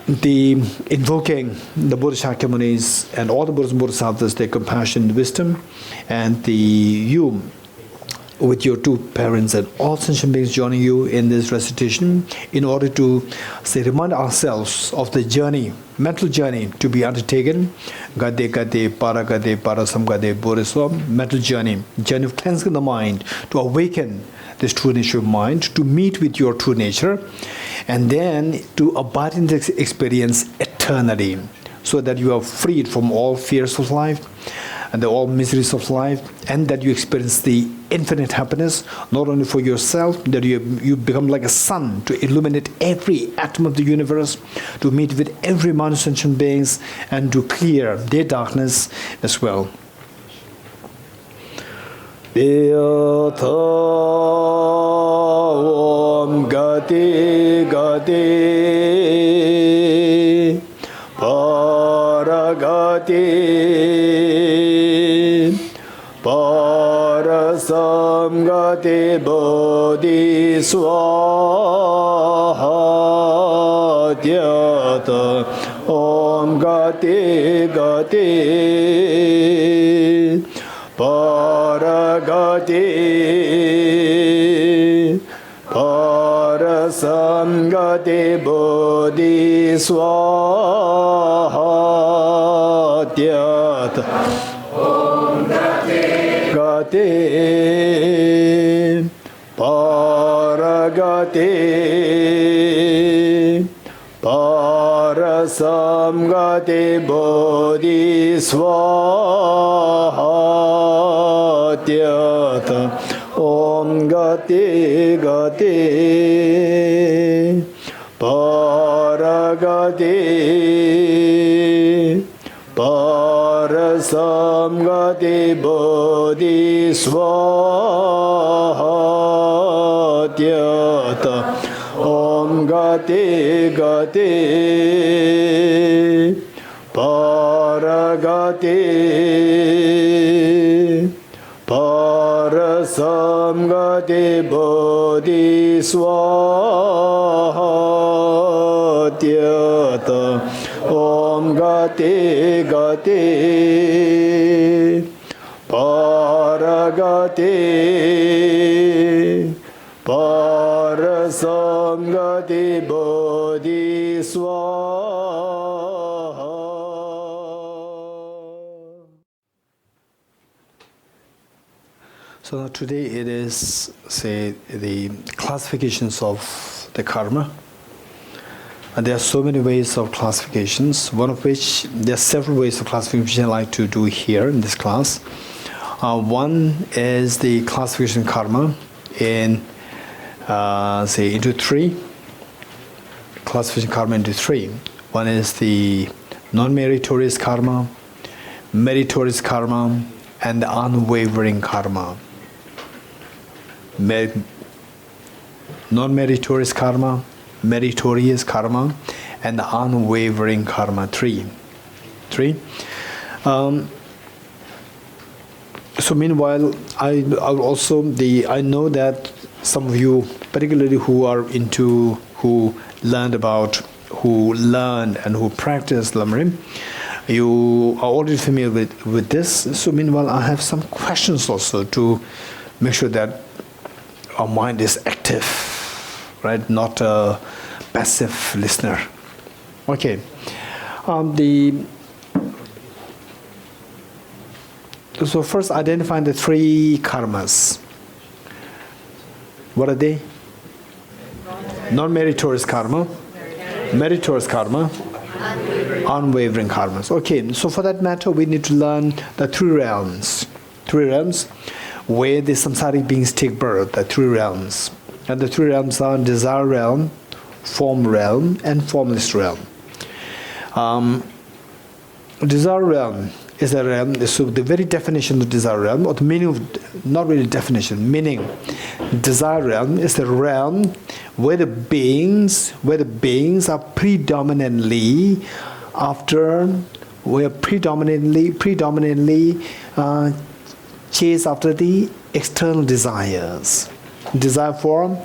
The invoking the Buddha Shakyamunis and all the Buddhas and Bodhisattvas, their compassion and wisdom, and you with your 2 parents and all sentient beings joining you in this recitation, in order to remind ourselves of the journey, mental journey to be undertaken. Gade Gade Para Samgade Bodhiswam, mental journey of cleansing the mind, to awaken this true nature of mind, to meet with your true nature, and then to abide in this experience eternally, so that you are freed from all fears of life and all miseries of life, and that you experience the infinite happiness, not only for yourself, that you become like a sun to illuminate every atom of the universe, to meet with every man of sentient beings, and to clear their darkness as well. Yatha Om Gade Gade Para Gade Para Samgade Bodhi Swaha. Yatha Om Gade Gade Para Gade Para Samgade Bodhi Swaha. Yatha Om Gade Gade Para Gade Para Samgade Bodhi Swaha. Yatha Om Gade Gade Para Gade Para Samgade Bodhi Swaha. Yatha Om Gade Gade Para Gade Para Samgade Bodhi Swaha. Yatha Om Gade Gade Para Gade Para Samgade Bodhi Swaha. So today it is, say, the classifications of the karma. And there are so many ways of classifications, one of which, there are several ways of classification I'd like to do here in this class. One is the classification karma in, say, into 3. Classification karma into 3. One is the non-meritorious karma, meritorious karma, and the unwavering karma. non-meritorious karma, meritorious karma, and the unwavering karma. Three. So meanwhile, I know that some of you, particularly who learn and who practice Lamrim, you are already familiar with this. So meanwhile, I have some questions also to make sure that our mind is active, right? Not a passive listener. Okay. So first, identify the three karmas. What are they? Non-meritorious karma, meritorious karma, unwavering karmas. Okay, so for that matter, we need to learn the three realms where the samsaric beings take birth, the three realms. And the three realms are desire realm, form realm, and formless realm. Desire realm is a realm, so the very definition of desire realm, or the meaning of, not really definition, meaning, desire realm is the realm where the beings are predominantly chase after the external desires. Desire for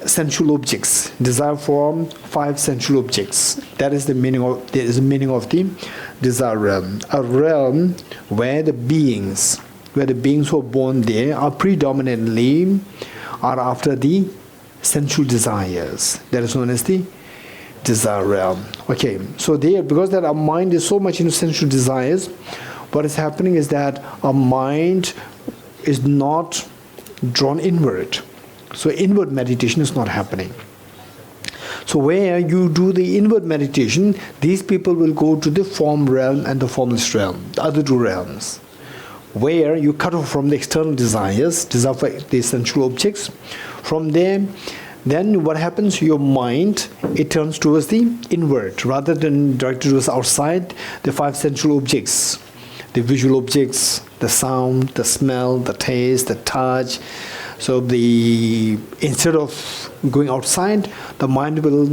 sensual objects, desire for 5 sensual objects. That is the meaning of the desire realm. A realm where the beings who are born there are predominantly after the sensual desires. That is known as the desire realm. Okay, so there, because that our mind is so much into sensual desires, what is happening is that our mind is not drawn inward. So inward meditation is not happening. So where you do the inward meditation, these people will go to the form realm and the formless realm, the other two realms, where you cut off from the external desires, desire for the sensual objects. From there, then what happens? Your mind, it turns towards the inward rather than directed towards outside the 5 sensual objects, the visual objects, the sound, the smell, the taste, the touch. So instead of going outside, the mind will.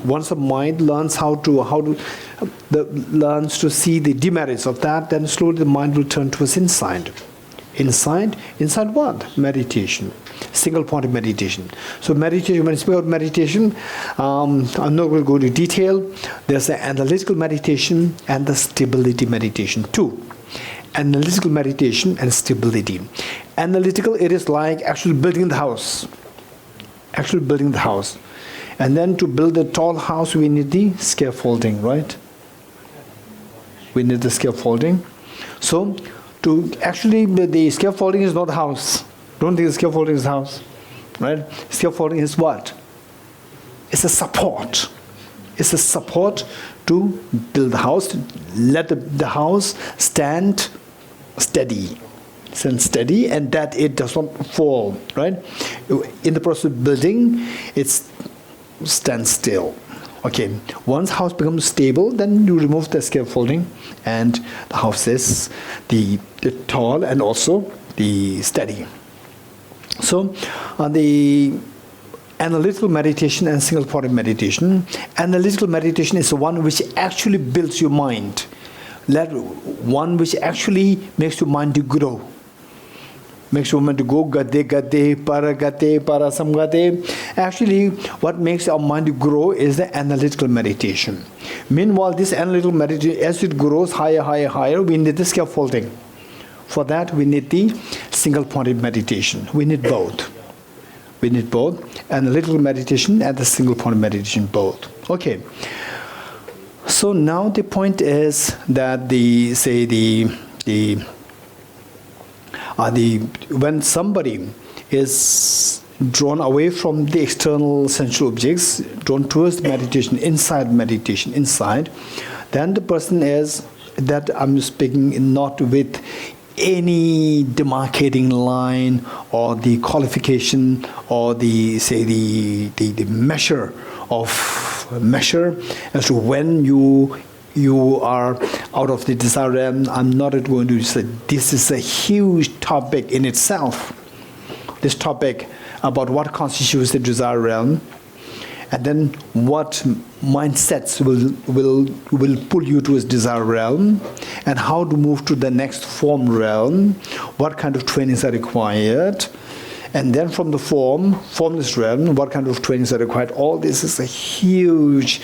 Once the mind learns learns to see the demerits of that, then slowly the mind will turn towards inside. Inside what? Meditation, single point of meditation. So meditation. When I speak about meditation, I'm not going to go into detail. There's the analytical meditation and the stability meditation too. Analytical meditation and stability. Analytical, it is like actually building the house. And then to build a tall house, we need the scaffolding, right? We need the scaffolding. So, the scaffolding is not a house. Don't think the scaffolding is a house, right? Scaffolding is what? It's a support. It's a support to build the house, to let the house stand steady, and that it does not fall, right? In the process of building, it stands still. Okay, once house becomes stable, then you remove the scaffolding, and the house is the tall and also the steady. So, the analytical meditation and single point meditation. Analytical meditation is the one which actually builds your mind. One which actually makes your mind to grow. Makes your mind to go gate, para samgate. Actually, what makes our mind to grow is the analytical meditation. Meanwhile, this analytical meditation, as it grows higher, we need the scaffolding. For that, we need the single-pointed meditation. We need both. Analytical meditation and the single-pointed meditation, both. Okay. So now the point is that when somebody is drawn away from the external sensual objects, drawn towards meditation, inside, then the person is, that I'm speaking not with any demarcating line or the qualification or the measure as to when you are out of the desire realm. I'm not going to say this is a huge topic in itself. this topic about what constitutes the desire realm, and then what mindsets will pull you to his desire realm, and how to move to the next form realm, what kind of trainings are required, and then from the formless realm, what kind of trainings are required. All this is a huge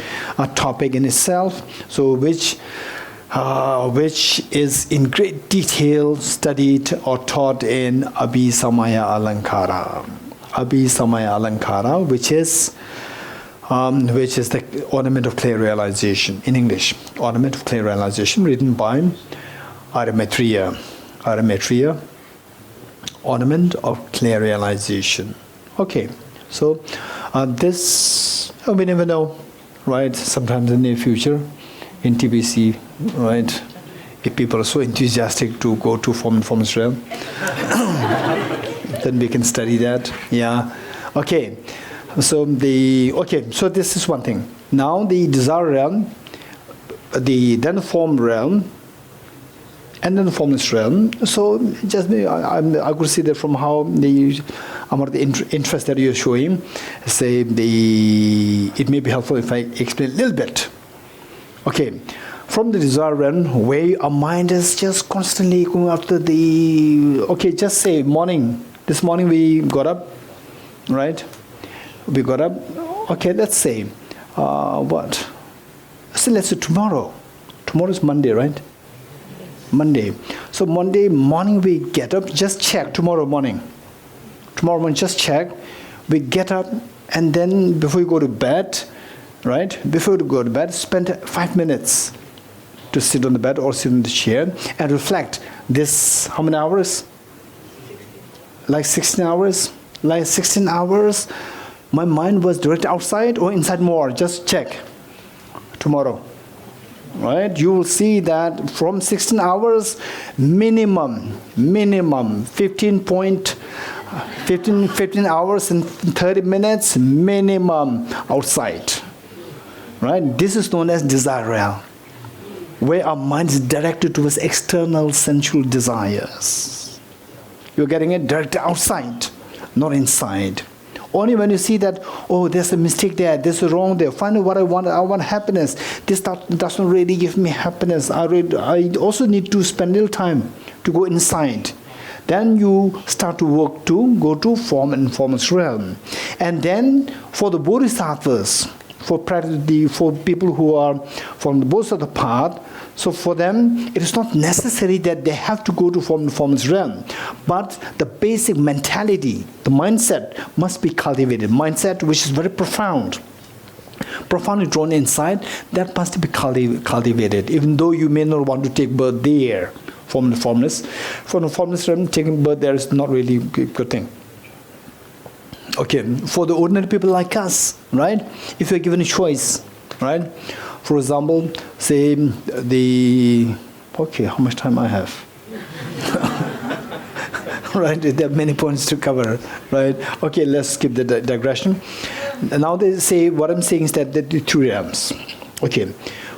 topic in itself, so which is in great detail studied or taught in Abhisamaya Alankara. Abhisamaya Alankara, which is the Ornament of Clear Realization in English. Ornament of Clear Realization, written by Maitreya. Maitreya, Ornament of Clear Realization. Okay, so this, we never know, right? Sometimes in the near future, in TBC, right? If people are so enthusiastic to go to form and formless realm, then we can study that. Yeah. Okay. So so this is one thing. Now the desire realm, then the form realm, and then the formless realm. So just I could see that from how the amount of the interest that you're showing, say it may be helpful if I explain a little bit. Okay, from the desire realm, where our mind is just constantly going after just say morning. This morning we got up, right? We got up, okay, let's say, what? So let's say tomorrow. Tomorrow is Monday, right? Monday. So Monday morning we get up, just check tomorrow morning. Tomorrow morning, just check. We get up, and then before you go to bed, right? Before you go to bed, spend 5 minutes to sit on the bed or sit in the chair and reflect. This, how many hours? Like 16 hours? Like 16 hours. My mind was directed outside or inside more. Just check tomorrow. Right? You will see that from 16 hours, minimum 15 hours and 30 minutes minimum outside. Right? This is known as desire realm, where our mind is directed towards external sensual desires. You're getting it directed outside, not inside. Only when you see that, oh, there's a mistake there, there's a wrong there, finally what I want happiness. This doesn't really give me happiness. I also need to spend a little time to go inside. Then you start to work to go to form and formless realm. And then for the bodhisattvas, for people who are from the both of the path, so for them it is not necessary that they have to go to form and formless realm, but the basic mentality, the mindset must be cultivated. Mindset which is very profoundly drawn inside, that must be cultivated, even though you may not want to take birth there. From the formless realm, taking birth there is not really a good thing. Okay, for the ordinary people like us, right? If you're given a choice, right? For example, say how much time I have? Right, there are many points to cover, right? Okay, let's skip the digression. Now they say, what I'm saying is that the three realms. Okay,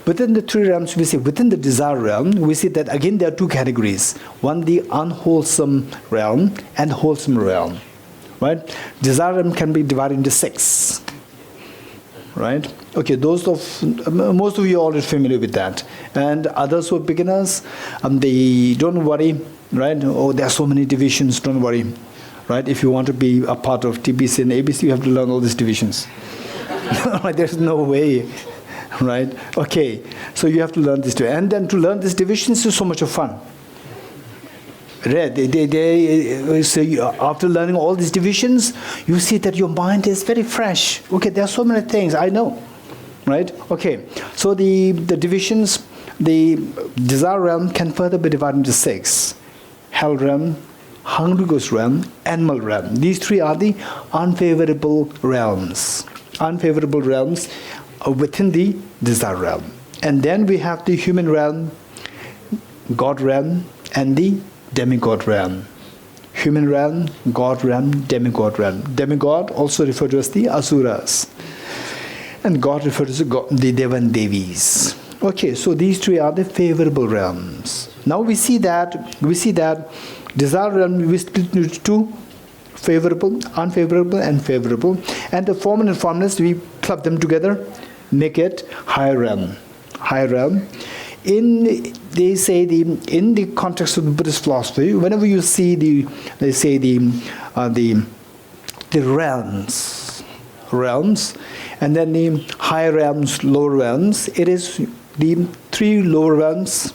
within the three realms, we see within the desire realm, we see that again there are two categories. One, the unwholesome realm and wholesome realm. Right? Desire realm can be divided into 6. Right? Okay, most of you are already familiar with that. And others who are beginners, they don't worry, right? Oh, there are so many divisions, don't worry. Right? If you want to be a part of TBC and ABC, you have to learn all these divisions. There's no way. Right? Okay, so you have to learn this too. And then to learn these divisions is so much of fun. So after learning all these divisions, you see that your mind is very fresh. Okay, there are so many things, I know. Right? Okay, so the divisions, the desire realm can further be divided into 6. Hell realm, hungry ghost realm, animal realm. These 3 are the unfavorable realms. Unfavorable realms within the desire realm. And then we have the human realm, God realm, and the demigod realm. Human realm, God realm, demigod realm. Demigod also referred to as the Asuras. And God referred to the Deva and Devis. Okay, so these 3 are the favorable realms. Now we see that desire realm we split into 2 favorable, unfavorable, and favorable. And the formless and formless, we club them together, make it higher realm. Higher realm. They say in the context of Buddhist philosophy, whenever you see the realms, and then the higher realms, lower realms, it is the three lower realms: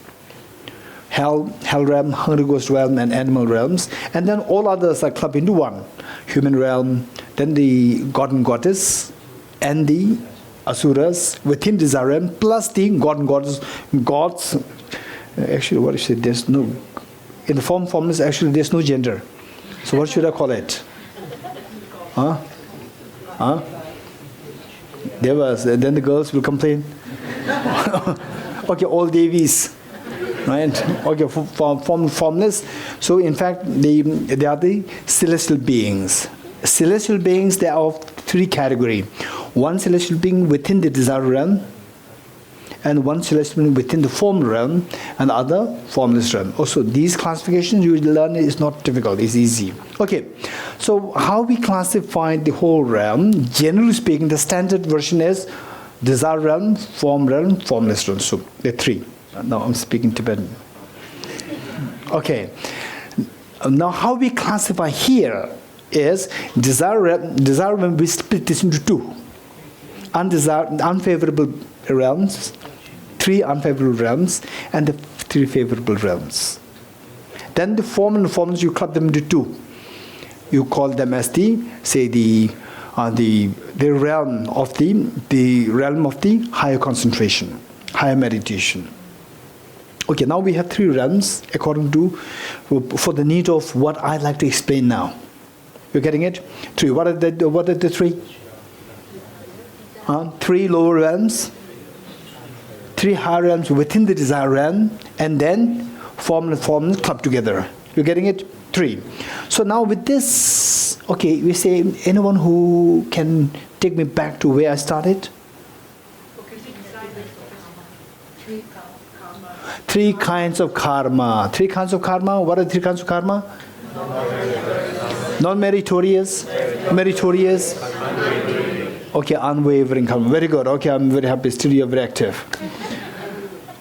hell realm, hungry ghost realm, and animal realms, and then all others are clubbed into one: human realm, then the god and goddess, and the asuras within desire realm, plus the god and gods. Actually, what is it? There's no, in the formless. Actually, there's no gender. So what should I call it? Huh? There was. Then the girls will complain. Okay, all Devis, right? Okay, formless. So in fact, they are the celestial beings. Celestial beings, they are of three categories. One celestial being within the desire realm, and one celestial being within the form realm, and the other formless realm. Also, these classifications you will learn is not difficult, it's easy. Okay, so how we classify the whole realm, generally speaking, the standard version is desire realm, formless realm. So, the three. Now I'm speaking Tibetan. Okay, now how we classify here is desire realm, we split this into two. Unfavorable realms, three unfavorable realms, and the three favorable realms. Then the form and formless, you club them into two. You call them as the realm of the higher concentration, higher meditation. Okay, now we have three realms according to, for the need of what I'd like to explain now. You're getting it? Three. What are the three? Three lower realms, three higher realms within the desire realm, and then form and formless clubbed together. You're getting it? Three. So now with this, okay, we say, anyone who can take me back to where I started? Three kinds of karma. Three kinds of karma. What are the three kinds of karma? Non-meritorious, meritorious. Okay, unwavering karma. Very good. Okay, I'm very happy. Still, you're very active.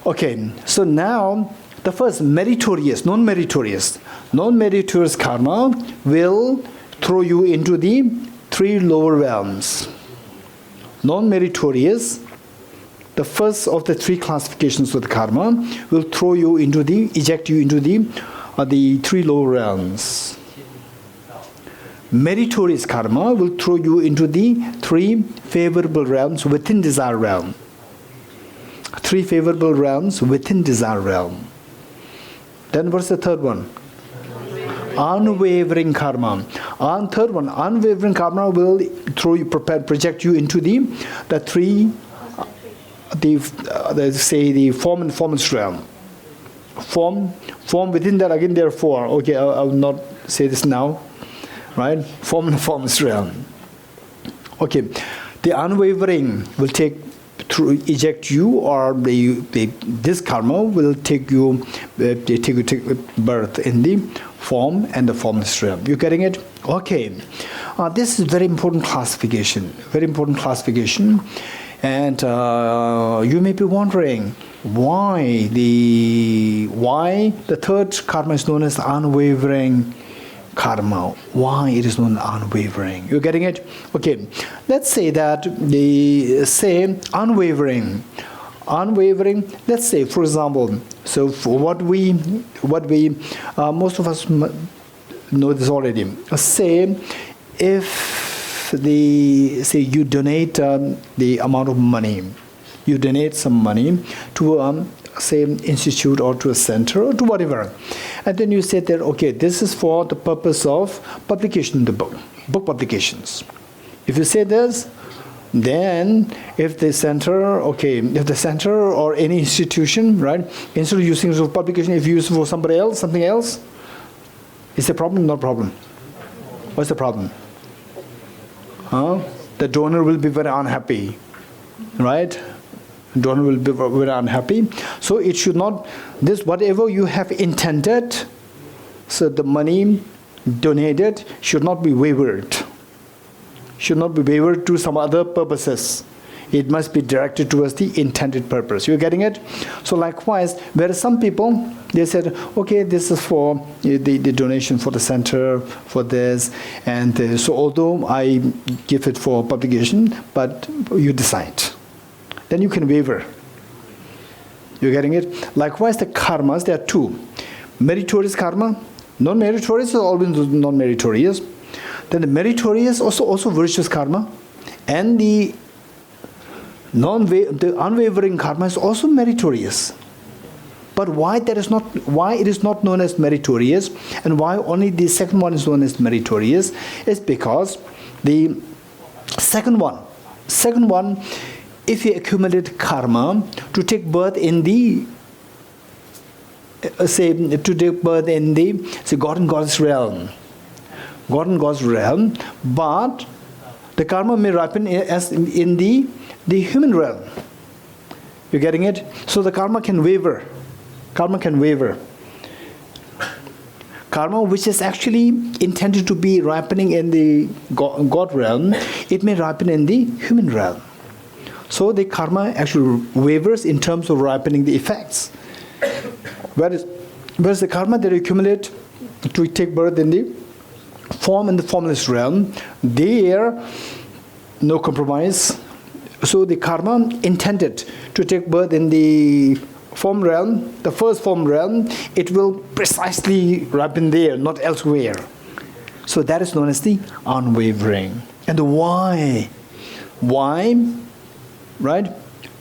Okay, so now the first meritorious, non-meritorious. Non-meritorious karma will throw you into the three lower realms. Non-meritorious, the first of the three classifications of the karma, will eject you into the three lower realms. Meritorious karma will throw you into the three favorable realms within desire realm. Three favorable realms within desire realm. Then what's the third one? Unwavering karma. And third one, unwavering karma will project you into the form and formless realm. Form within that, again there are four. Okay, I will not say this now. Right? Form and formless realm. Okay, the unwavering will eject you, or this karma will take birth in the form and the formless realm. You getting it? Okay, this is very important classification. Very important classification, and you may be wondering why the third karma is known as unwavering karma. Why it is known as unwavering? You're getting it? Okay. Let's say that they say unwavering. Unwavering. Let's say, for example, so for what we most of us know this already. Say if you donate the amount of money, you donate some money to say institute or to a center or to whatever, and then you say that, okay, this is for the purpose of publication in the book publications. If you say this, then if the center or any institution, right, instead of using it for publication, if you use it for something else, is the problem? Not a problem. What's the problem? The donor will be very unhappy, right? Donor will be very unhappy. So it should not, this whatever you have intended, so the money donated should not be wavered. Should not be wavered to some other purposes. It must be directed towards the intended purpose. You're getting it? So likewise, whereas some people, they said, okay, this is for the donation for the center, for this, and so although I give it for publication, but you decide. Then you can waver. You're getting it? Likewise, the karmas, there are two. Meritorious karma, non-meritorious is always non-meritorious. Then the meritorious, also virtuous karma, and the unwavering karma is also meritorious. But why it is not known as meritorious, and why only the second one is known as meritorious, is because the second one, if you accumulate karma to take birth in the God and Goddess realm, but the karma may ripen as in the human realm. You're getting it? So the karma can waver. Karma which is actually intended to be ripening in the God realm, it may ripen in the human realm. So the karma actually wavers in terms of ripening the effects. Whereas the karma that you accumulate to take birth in the form and the formless realm, there no compromise. So the karma intended to take birth in the form realm, the first form realm, it will precisely ripen there, not elsewhere. So that is known as the unwavering. And the why? Why? Right?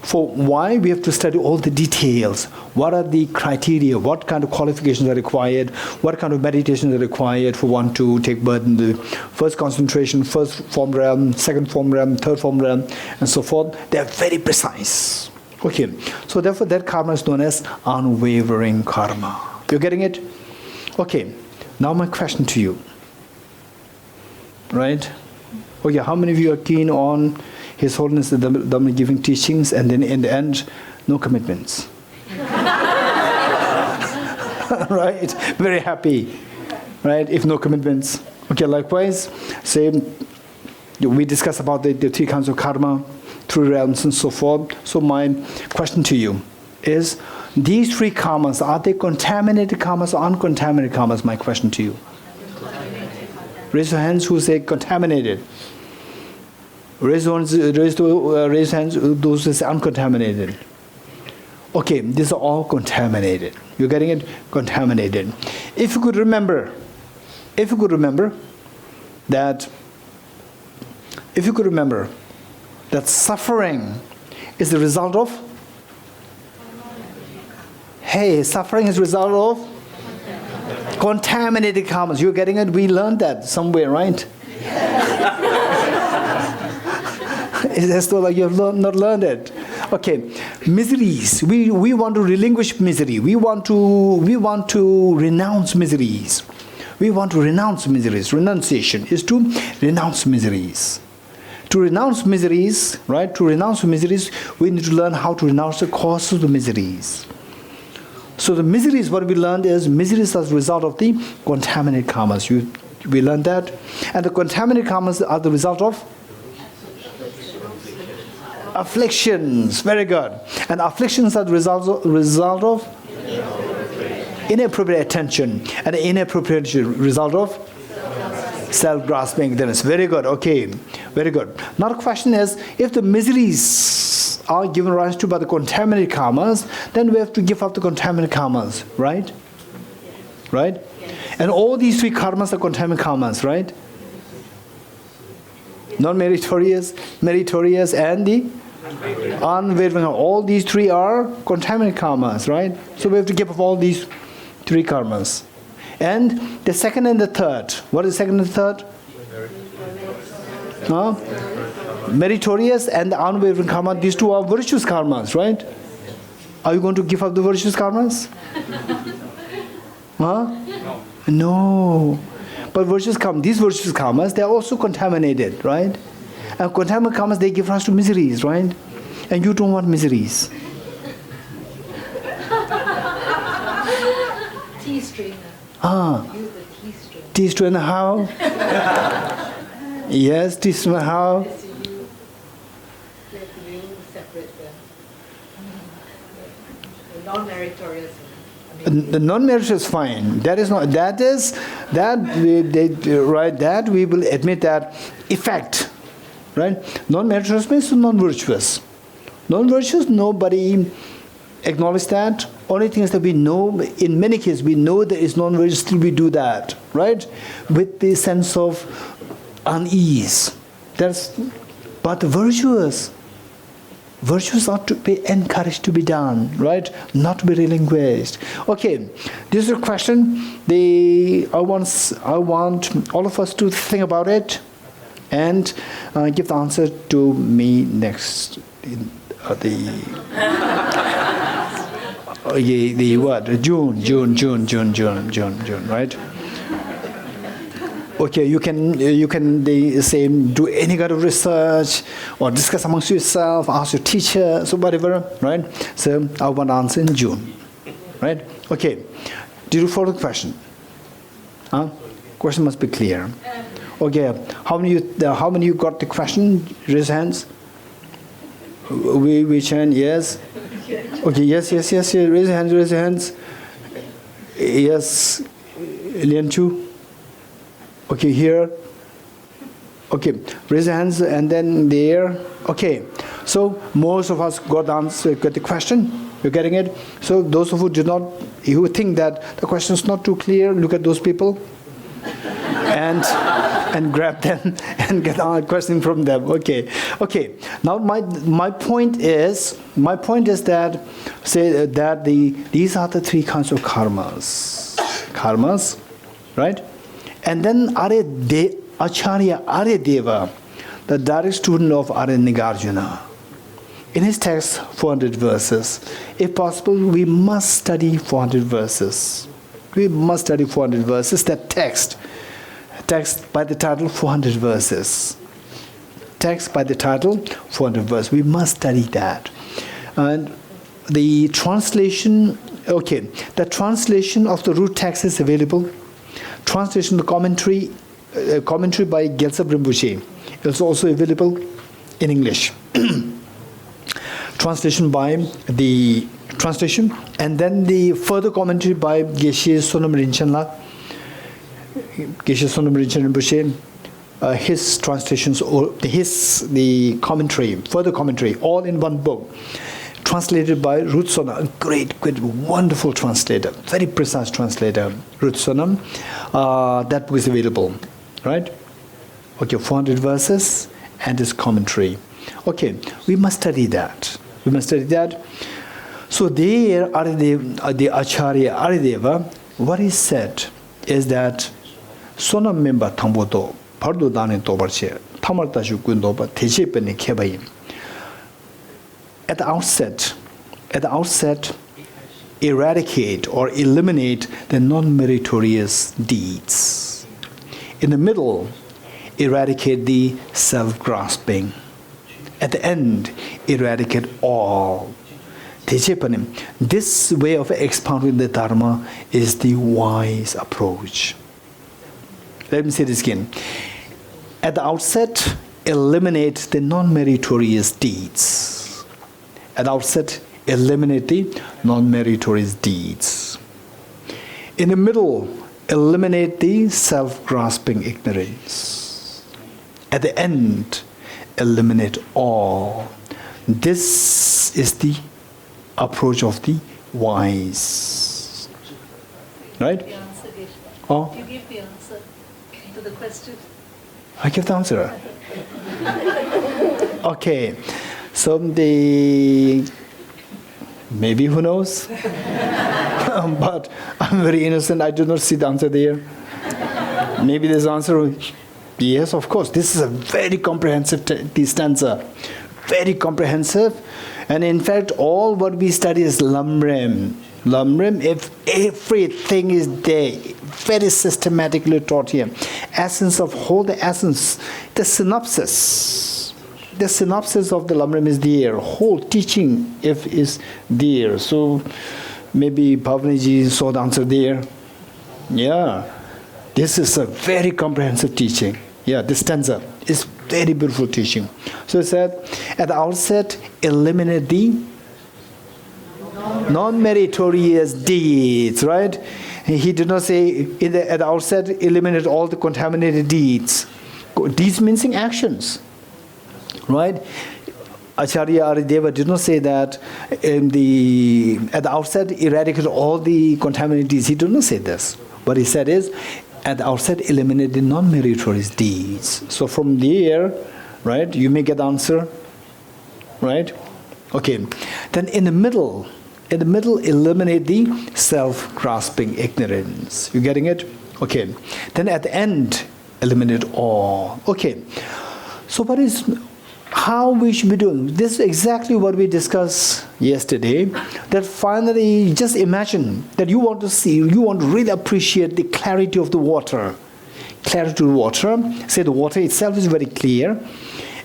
For why, we have to study all the details. What are the criteria? What kind of qualifications are required? What kind of meditations are required for one to take birth in the first concentration, first form realm, second form realm, third form realm, and so forth? They are very precise. Okay, so therefore that karma is known as unwavering karma. You're getting it? Okay, now my question to you. Right? Okay, how many of you are keen on His Holiness the Dhamma giving teachings, and then in the end, no commitments? Right? Very happy. Right? If no commitments. Okay, likewise, say we discuss about the three kinds of karma, three realms and so forth. So my question to you is, these three karmas, are they contaminated karmas or uncontaminated karmas? My question to you. Raise your hands who say contaminated. Raise hands those who say uncontaminated. Okay, these are all contaminated. You're getting it? Contaminated. If you could remember that suffering is the result of, suffering is the result of contaminated karmas. You're getting it? We learned that somewhere, right? It's as though like you have not learned it. Okay, miseries. We want to relinquish misery. We want to renounce miseries. We want to renounce miseries. Renunciation is to renounce miseries. To renounce miseries, right? To renounce miseries, we need to learn how to renounce the causes of the miseries. So the miseries, what we learned is, miseries are the result of the contaminated karmas. We learned that. And the contaminated karmas are the result of afflictions. Very good. And afflictions are the result of inappropriate attention. And the inappropriate result of self-grasping. Then it's very good. Okay. Very good. Now the question is, if the miseries are given rise to by the contaminated karmas, then we have to give up the contaminated karmas. Right? Right? And all these three karmas are contaminated karmas. Right? Non-meritorious, meritorious, and the unwavering. All these three are contaminated karmas, right? So we have to give up all these three karmas. And the second and the third. What is the second and the third? Meritorious and the unwavering karma. These two are virtuous karmas, right? Are you going to give up the virtuous karmas? No. But these virtuous karmas, they are also contaminated, right? And contaminated karmas, they give rise to miseries, right? And you don't want miseries. Tea strainer. Tea Teach 2.5. Yes, teach 2.5. Non-meritorious. The non-meritorious is fine. That is not. That is that right. That we will admit that effect, right? Non-meritorious means non-virtuous. Non-virtuous, nobody acknowledges that. Only thing is that we know. In many cases, we know there is non-virtuous. Still, we do that, right? With the sense of unease. But virtuous. Virtues are to be encouraged to be done, right? Not to be relinquished. Okay, this is a question. I want all of us to think about it and give the answer to me next. The what? June, right? Okay, you can do any kind of research or discuss amongst yourself, ask your teacher, so whatever, right? So I want to answer in June, right? Okay, did you follow the question? Question must be clear. Okay, how many you got the question? Raise hands. Which hand? Yes. Okay, yes. Raise your hands. Yes, Lian Chu. Okay, here. Okay, raise your hands and then there. Okay, so most of us got the answer, got the question. You're getting it? So those of who think that the question is not too clear, look at those people and grab them and get a question from them. Okay. Now my point is that these are the three kinds of karmas, right? And then Acharya Aryadeva, the direct student of Arya Nagarjuna, in his text 400 verses, if possible, we must study 400 verses. We must study 400 verses. That text by the title 400 verses. Text by the title 400 verses. We must study that. And the translation, the translation of the root text is available. Translation, the commentary by Gyaltsab Rinpoche is also available in English. Translation, and then the further commentary by Geshe Dorji Rinpoche, his translations, or the commentary, further commentary, all in one book. Translated by Ruth Sonam, a great, wonderful translator, very precise translator, Ruth Sonam. That book is available, right? Okay, 400 verses and his commentary. Okay, we must study that. So there, the Acharya Aryadeva, what he said is that Sonam member Tamboto, Pardo Dani Tobarche, Tamartashu Kundoba, Tejepene Kebaim. At the outset, eradicate or eliminate the non-meritorious deeds. In the middle, eradicate the self-grasping. At the end, eradicate all. This way of expounding the Dharma is the wise approach. Let me say this again. At the outset, eliminate the non-meritorious deeds. At the outset, eliminate the non-meritorious deeds. In the middle, eliminate the self-grasping ignorance. At the end, eliminate all. This is the approach of the wise. Right? The answer, Geshe. Oh? You give the answer to the question. I give the answer. Okay. So maybe who knows? But I'm very innocent. I do not see the answer there. Maybe there's an answer. Yes, of course. This is a very comprehensive stanza. Very comprehensive. And in fact, all what we study is lamrim. Lamrim, if everything is there, very systematically taught here. Essence of whole, the essence, the synopsis. The synopsis of the lamrim is there. Whole teaching is there. So maybe Bhavaniji saw the answer there. Yeah. This is a very comprehensive teaching. Yeah, this stanza is very beautiful teaching. So it said, at the outset, eliminate the non-meritorious deeds, right? He did not say at the outset, eliminate all the contaminated deeds. Deeds means actions, right? Acharya Arideva did not say that at the outset, eradicate all the contaminated deeds. He did not say this. What he said is, at the outset, eliminate the non-meritorious deeds. So from there, right, you may get the answer, right? Okay. Then in the middle, eliminate the self-grasping ignorance. You getting it? Okay. Then at the end, eliminate all. Okay. So how we should be doing? This is exactly what we discussed yesterday. That finally, just imagine that you want to really appreciate the clarity of the water. Clarity of the water. Say the water itself is very clear.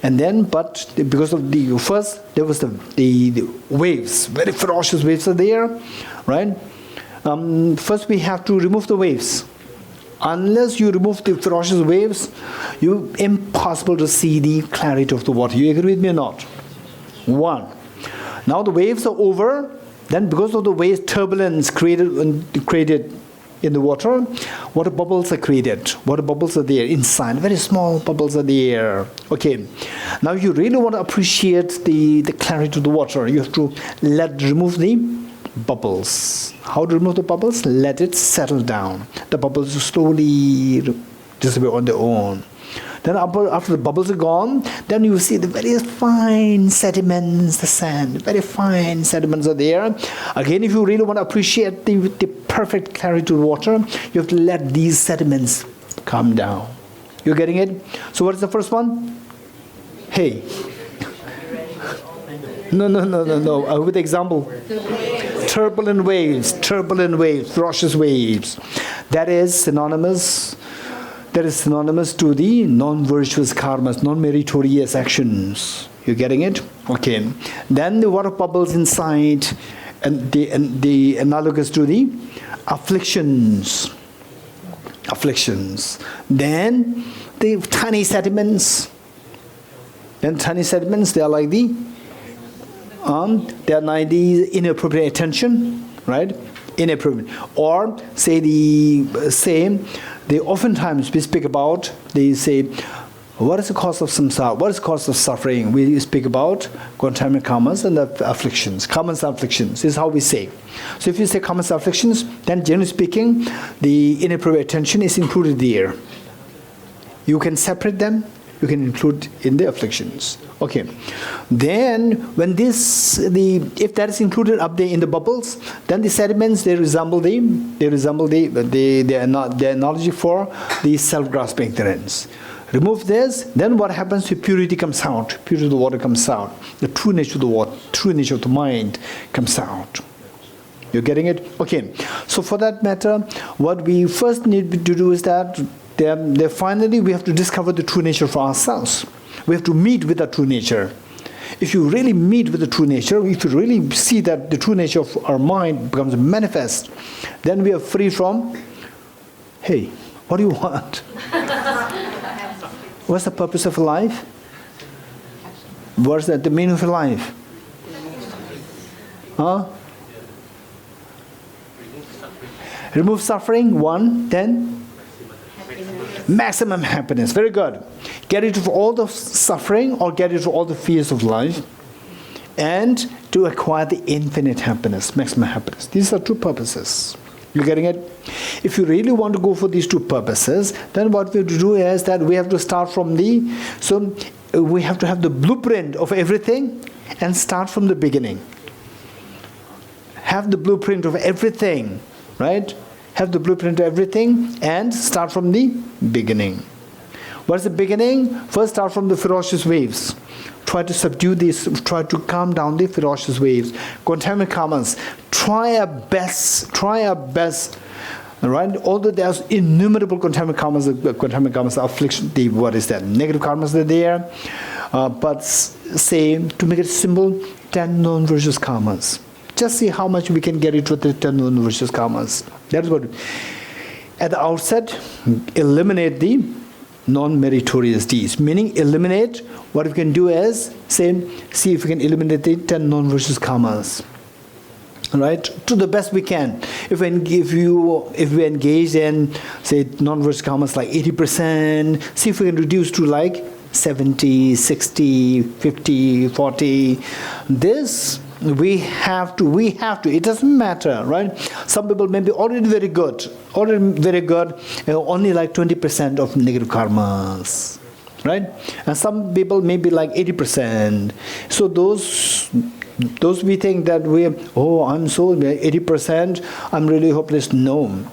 And then, but because of there was the waves, very ferocious waves are there, right? First we have to remove the waves. Unless you remove the ferocious waves, it's impossible to see the clarity of the water. You agree with me or not? One. Now the waves are over. Then because of the waves, turbulence created in the water bubbles are created. Water bubbles are there inside. Very small bubbles are there. Okay. Now you really want to appreciate the clarity of the water. You have to remove the bubbles. How to remove the bubbles? Let it settle down. The bubbles slowly disappear on their own. Then after the bubbles are gone, then you see the very fine sediments, the sand, very fine sediments are there. Again, if you really want to appreciate the perfect clarity of the water, you have to let these sediments come down. You're getting it? So what is the first one? Hey. No. With example. Turbulent waves, ferocious waves. That is synonymous to the non-virtuous karmas, non-meritorious actions. You getting it? Okay. Then the water bubbles inside, and the analogous to the afflictions. Then the tiny sediments. They are like they are like the inappropriate attention, right? Inappropriate. Or say they oftentimes we speak about, they say, what is the cause of samsara? What is the cause of suffering? We speak about contaminated karmas and the afflictions. Karmas and afflictions. This is how we say. So if you say karmas and afflictions, then generally speaking, the inappropriate attention is included there. You can separate them. You can include in the afflictions. Okay. Then when if that is included up there in the bubbles, then the sediments they resemble the analogy for the self-grasping ignorance. Remove this, then what happens to purity comes out. Purity of the water comes out. The true nature of the water, true nature of the mind comes out. You're getting it? Okay. So for that matter, what we first need to do is that finally we have to discover the true nature for ourselves. We have to meet with the true nature. If you really meet with the true nature, if you really see that the true nature of our mind becomes manifest, then we are free from, hey, what do you want? What's the purpose of life? What's the meaning of life? Huh? Remove suffering, one, then? Maximum happiness. Very good. Get rid of all the suffering or get rid of all the fears of life and to acquire the infinite happiness, maximum happiness. These are two purposes. You're getting it? If you really want to go for these two purposes, then what we have to do is that we have to start from we have to have the blueprint of everything and start from the beginning. Have the blueprint of everything, right? Have the blueprint of everything and start from the beginning. What's the beginning? First start from the ferocious waves. Try to subdue these, try to calm down the ferocious waves. Contaminate karmas. Try our best. Right? Although there's innumerable contaminate karmas, affliction, what is that? Negative karmas are there. But say, to make it simple, 10 non-virtuous karmas. Just see how much we can get into the 10 non-virtuous karmas. That's what. at the outset, eliminate the non-meritorious deeds. Meaning, eliminate, what we can do is, say, see if we can eliminate the 10 non-virtuous karmas. Right? To the best we can. If we engage in, say, non-virtuous karmas like 80%, see if we can reduce to like 70, 60, 50, 40. This we have to, it doesn't matter, right? Some people may be already very good, only like 20% of negative karmas, right? And some people may be like 80%. So those we think that I'm so 80%, I'm really hopeless. No.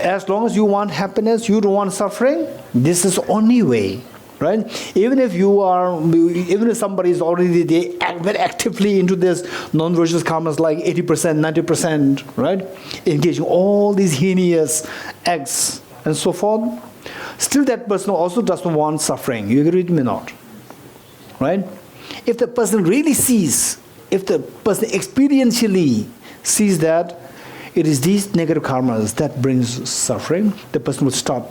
As long as you want happiness, you don't want suffering, this is the only way, right? Even if somebody is already very actively into this non-virtuous karmas like 80%, 90%, right? Engaging all these heinous acts and so forth, still that person also doesn't want suffering. You agree with me or not? Right? If the person really sees, if the person experientially sees that it is these negative karmas that brings suffering, the person will stop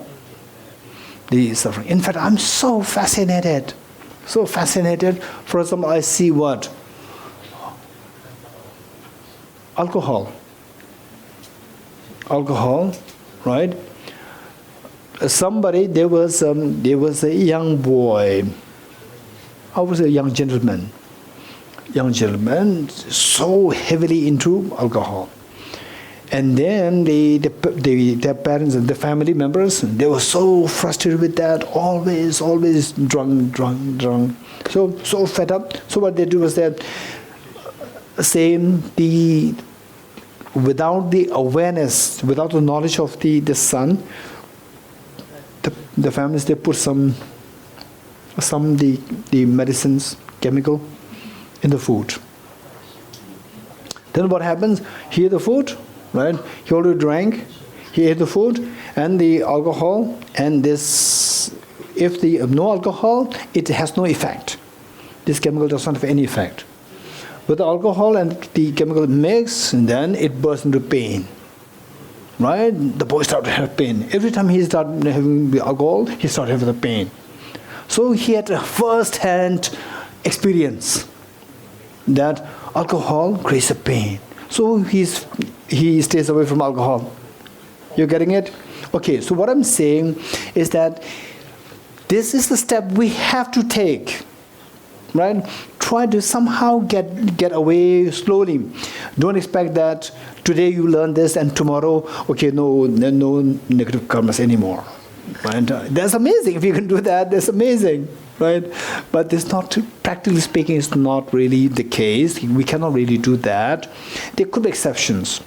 the suffering. In fact, I'm so fascinated. For example, I see what? Alcohol, right? There was a young boy, I was a young gentleman, so heavily into alcohol. And then their parents and the family members, they were so frustrated with that, always drunk. So fed up. So what they do was that, without the awareness, without the knowledge of the son, the families, they put some the medicines, chemical, in the food. Then what happens? He ate the food, right? He already drank, he ate the food, and the alcohol, and this, if the no alcohol, it has no effect. This chemical does not have any effect. With the alcohol and the chemical mix, and then it bursts into pain. Right? The boy started to have pain. Every time he started having the alcohol, he started having the pain. So he had a first-hand experience that alcohol creates a pain. So he stays away from alcohol. You're getting it? Okay, so what I'm saying is that this is the step we have to take. Right? Try to somehow get away slowly. Don't expect that today you learn this and tomorrow, okay, no negative karmas anymore. Right? That's amazing. If you can do that, that's amazing. Right? But it's not, practically speaking, it's not really the case. We cannot really do that. There could be exceptions.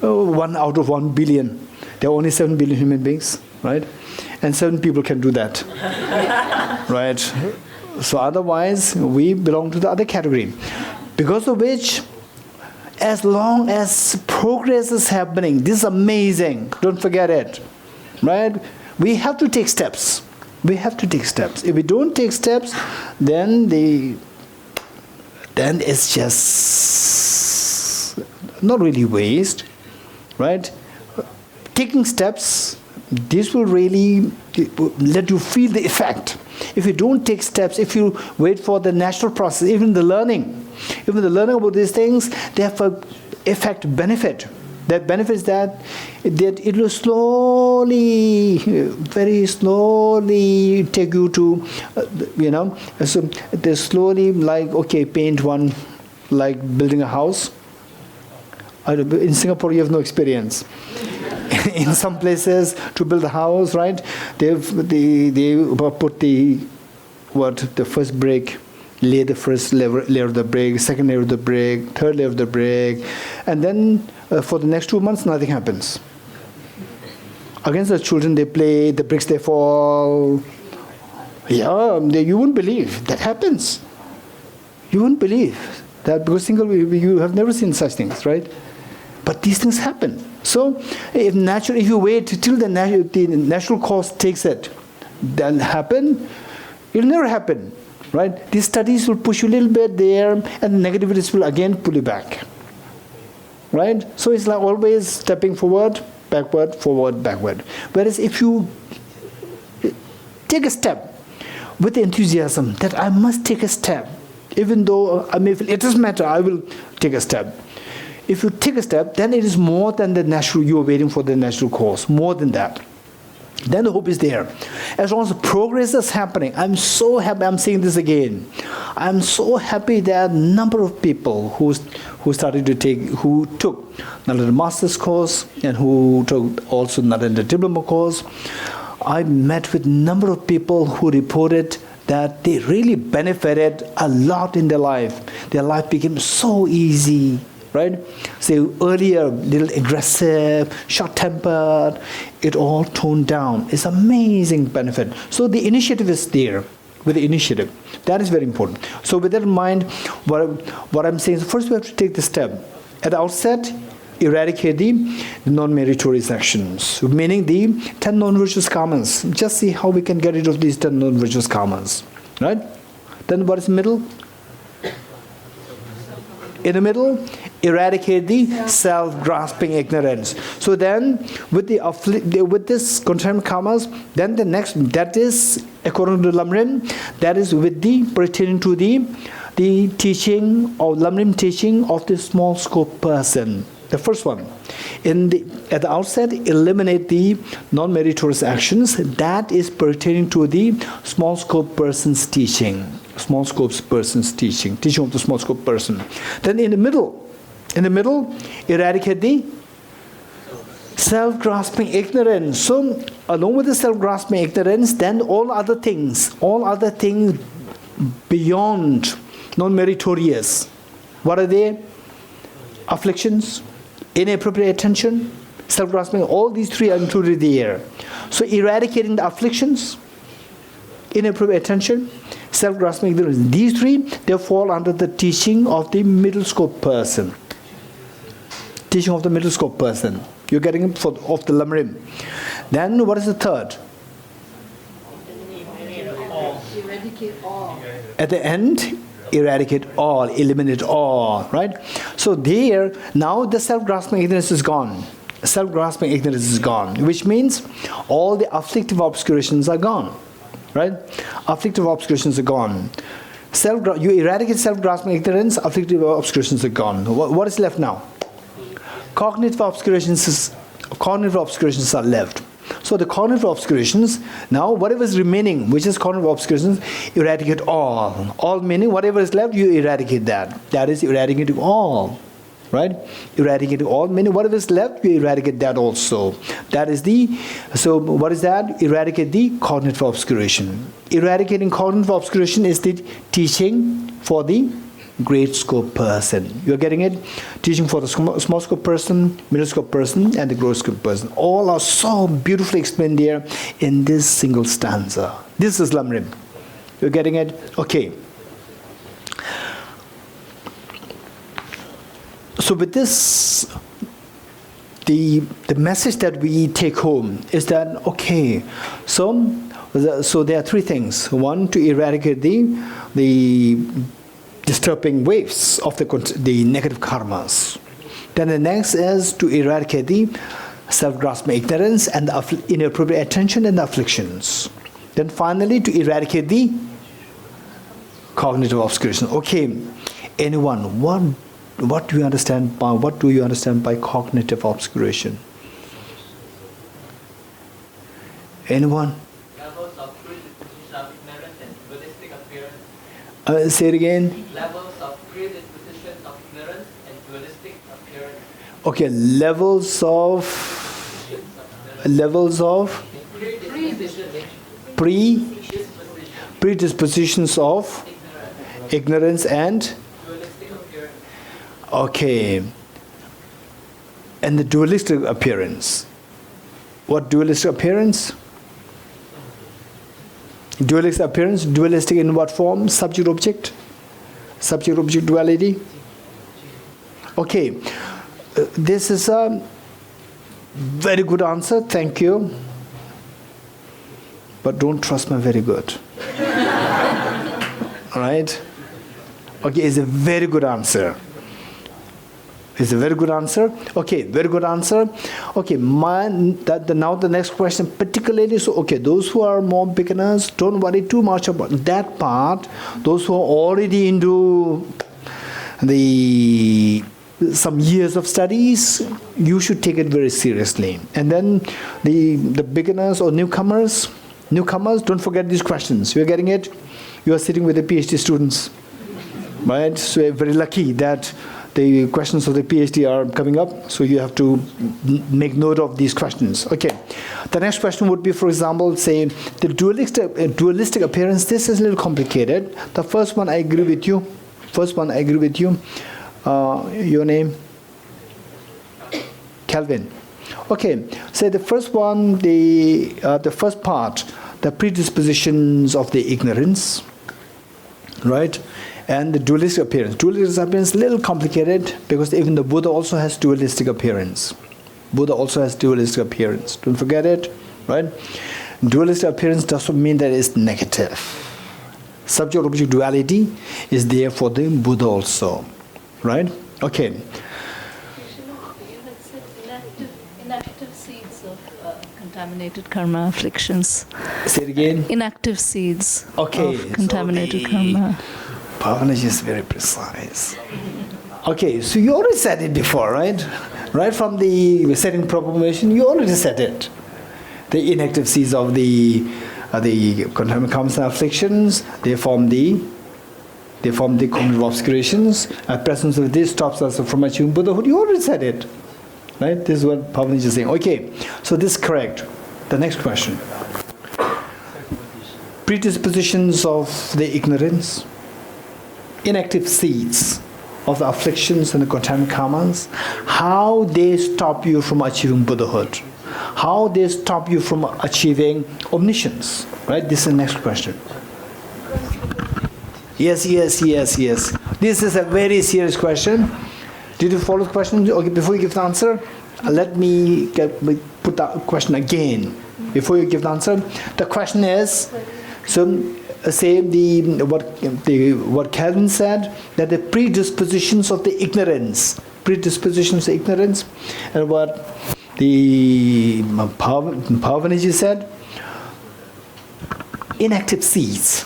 1 out of 1 billion. There are only 7 billion human beings, right? And 7 people can do that. Right? So otherwise, we belong to the other category. Because of which, as long as progress is happening, this is amazing. Don't forget it. Right? We have to take steps. If we don't take steps, then it's just not really waste. Right? Taking steps, this will really let you feel the effect. If you don't take steps, if you wait for the natural process, even the learning about these things, they have an effect, benefit. That benefit is that it will slowly, very slowly take you to, so they slowly, like, okay, paint one, like building a house. In Singapore, you have no experience. In some places, to build a house, right? They put the first brick, lay the first layer of the brick, second layer of the brick, third layer of the brick, and then for the next 2 months, nothing happens. Against the children, they play, the bricks they fall. Yeah, you wouldn't believe that happens. You wouldn't believe that, because you have never seen such things, right? But these things happen. So, if you wait till the natural cause takes it, that'll happen. It'll never happen, right? These studies will push you a little bit there, and the negativities will again pull you back. right? So it's like always stepping forward, backward, forward, backward. Whereas if you take a step with enthusiasm, that I must take a step, even though I may feel it doesn't matter, I will take a step. If you take a step, then it is more than the natural, you are waiting for the natural course, more than that. Then the hope is there. As long as the progress is happening, I'm so happy, I'm saying this again, I'm so happy that a number of people who took not only the master's course and who took also not only the diploma course. I met with a number of people who reported that they really benefited a lot in their life. Their life became so easy, right? So earlier, little aggressive, short-tempered, it all toned down. It's amazing benefit. So the initiative is there. With the initiative, that is very important. So with that in mind, what I'm saying is, first we have to take the step. At the outset, eradicate the non-meritorious actions, meaning the 10 non-virtuous karmas. Just see how we can get rid of these 10 non-virtuous karmas, right? Then what is middle? In the middle, eradicate the self-grasping ignorance. So then, with this contempt karmas, then the next, that is according to Lamrim, that is with the pertaining to the teaching of Lamrim teaching of the small scope person. The first one, at the outset, eliminate the non-meritorious actions. That is pertaining to the small scope person's teaching. Small scope person's teaching of the small scope person. Then in the middle, eradicate the self-grasping ignorance. So, along with the self-grasping ignorance, then all other things beyond non-meritorious. What are they? Afflictions, inappropriate attention, self-grasping, all these three are included there. So eradicating the afflictions, inappropriate attention, self-grasping ignorance, these three, they fall under the teaching of the middle scope person. Teaching of the middle scope person. You're getting it of the Lamrim. Then what is the third? Eradicate all. At the end, eradicate all, eliminate all, right? So there, now the self-grasping ignorance is gone. Self-grasping ignorance is gone, which means all the afflictive obscurations are gone, right? Afflictive obscurations are gone. You eradicate self-grasping ignorance, afflictive obscurations are gone. What is left now? Cognitive obscurations are left. So the cognitive obscurations, now whatever is remaining, which is cognitive obscurations, eradicate all. All meaning whatever is left, you eradicate that. That is eradicating all, right? Eradicating all, meaning whatever is left, you eradicate that also. That is so what is that? Eradicate the cognitive obscuration. Eradicating cognitive obscuration is the teaching for the great scope person. You're getting it? Teaching for the small scope person, middle scope person, and the great scope person. All are so beautifully explained there in this single stanza. This is Lamrim. You're getting it? Okay. So with this, the message that we take home is that, okay, so there are three things. One, to eradicate the disturbing waves of the negative karmas. Then the next is to eradicate the self-grasping ignorance and the inappropriate attention and the afflictions. Then finally to eradicate the cognitive obscuration. Okay, anyone, what do you understand by cognitive obscuration? Anyone? Levels of predisposition of ignorance and dualistic appearance. Say it again. Levels of predisposition of ignorance and dualistic appearance. Okay, levels of predispositions of ignorance and dualistic appearance. okay, and the dualistic appearance. What dualistic appearance? Dualistic appearance, dualistic in what form? Subject object? Subject object duality? Okay, this is a very good answer, thank you. But don't trust my very good. Alright? Okay, it's a very good answer. It's a very good answer. Okay, very good answer. Okay, now the next question, particularly, so okay, those who are more beginners, don't worry too much about that part. Those who are already into some years of studies, you should take it very seriously. And then the beginners or newcomers, don't forget these questions. You're getting it? You are sitting with the PhD students, right? So you're very lucky that the questions of the PhD are coming up, so you have to make note of these questions. Okay, the next question would be, for example, say the dualistic appearance. This is a little complicated. The first one, I agree with you. Your name? Calvin. Okay, say the first one, the first part, the predispositions of the ignorance, right? And the dualistic appearance. Dualistic appearance is a little complicated because even the Buddha also has dualistic appearance. Don't forget it, right? Dualistic appearance doesn't mean that it's negative. Subject-object duality is there for the Buddha also, right? Okay. You had said inactive seeds of contaminated karma afflictions. Say it again. Inactive seeds of contaminated karma. Bhavanaji is very precise. Okay, so you already said it before, right? Right from the setting proposition, you already said it. The inactive seeds of the contaminated karmas and afflictions, they form the cognitive obscurations. Presence of this stops us from achieving Buddhahood. You already said it, right? This is what Bhavanaji is saying. Okay, so this is correct. The next question. Predispositions of the ignorance, inactive seeds of the afflictions and the contaminated karmas, how they stop you from achieving Buddhahood, how they stop you from achieving omniscience, right? This is the next question. Yes. This is a very serious question. Did you follow the question? Okay, before you give the answer, let me put the question again. Before you give the answer, the question is, so say what Calvin said, that the predispositions of the ignorance, and what the Bhavanaji said, inactive seeds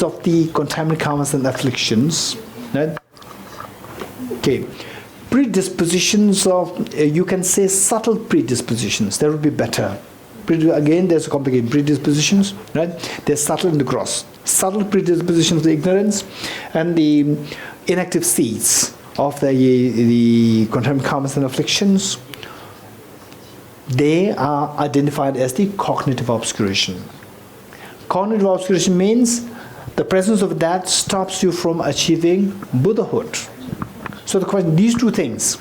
of the contaminated karmas and afflictions, right? Okay, predispositions of, you can say subtle predispositions, that would be better. Again, there's a complicated predispositions, right? They're subtle and gross. Subtle predispositions of the ignorance and the inactive seeds of the contaminated karmas and afflictions, they are identified as the cognitive obscuration. Cognitive obscuration means the presence of that stops you from achieving Buddhahood. So the question, these two things,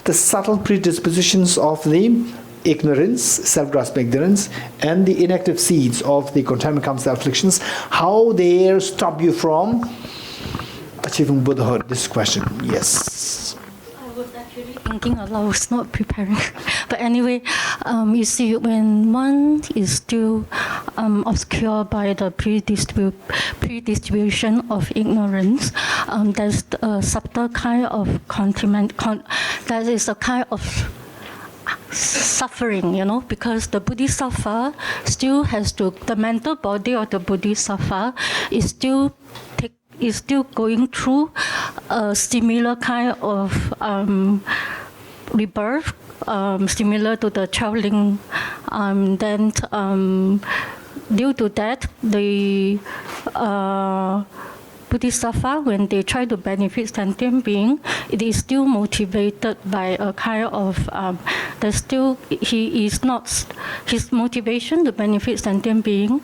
the subtle predispositions of the ignorance, self-grasping ignorance, and the inactive seeds of the contaminated karmas and afflictions, how they stop you from achieving Buddhahood? This question, yes. I was actually thinking a lot, I was not preparing. But anyway, you see, when one is still obscured by the predistribution of ignorance, there's a subtle kind of that is a kind of suffering, because the bodhisattva still has to, the mental body of the bodhisattva is still going through a similar kind of rebirth, similar to the traveling. Then due to that, the Bodhisattva, when they try to benefit sentient being, it is still motivated by a kind of, his motivation to benefit sentient being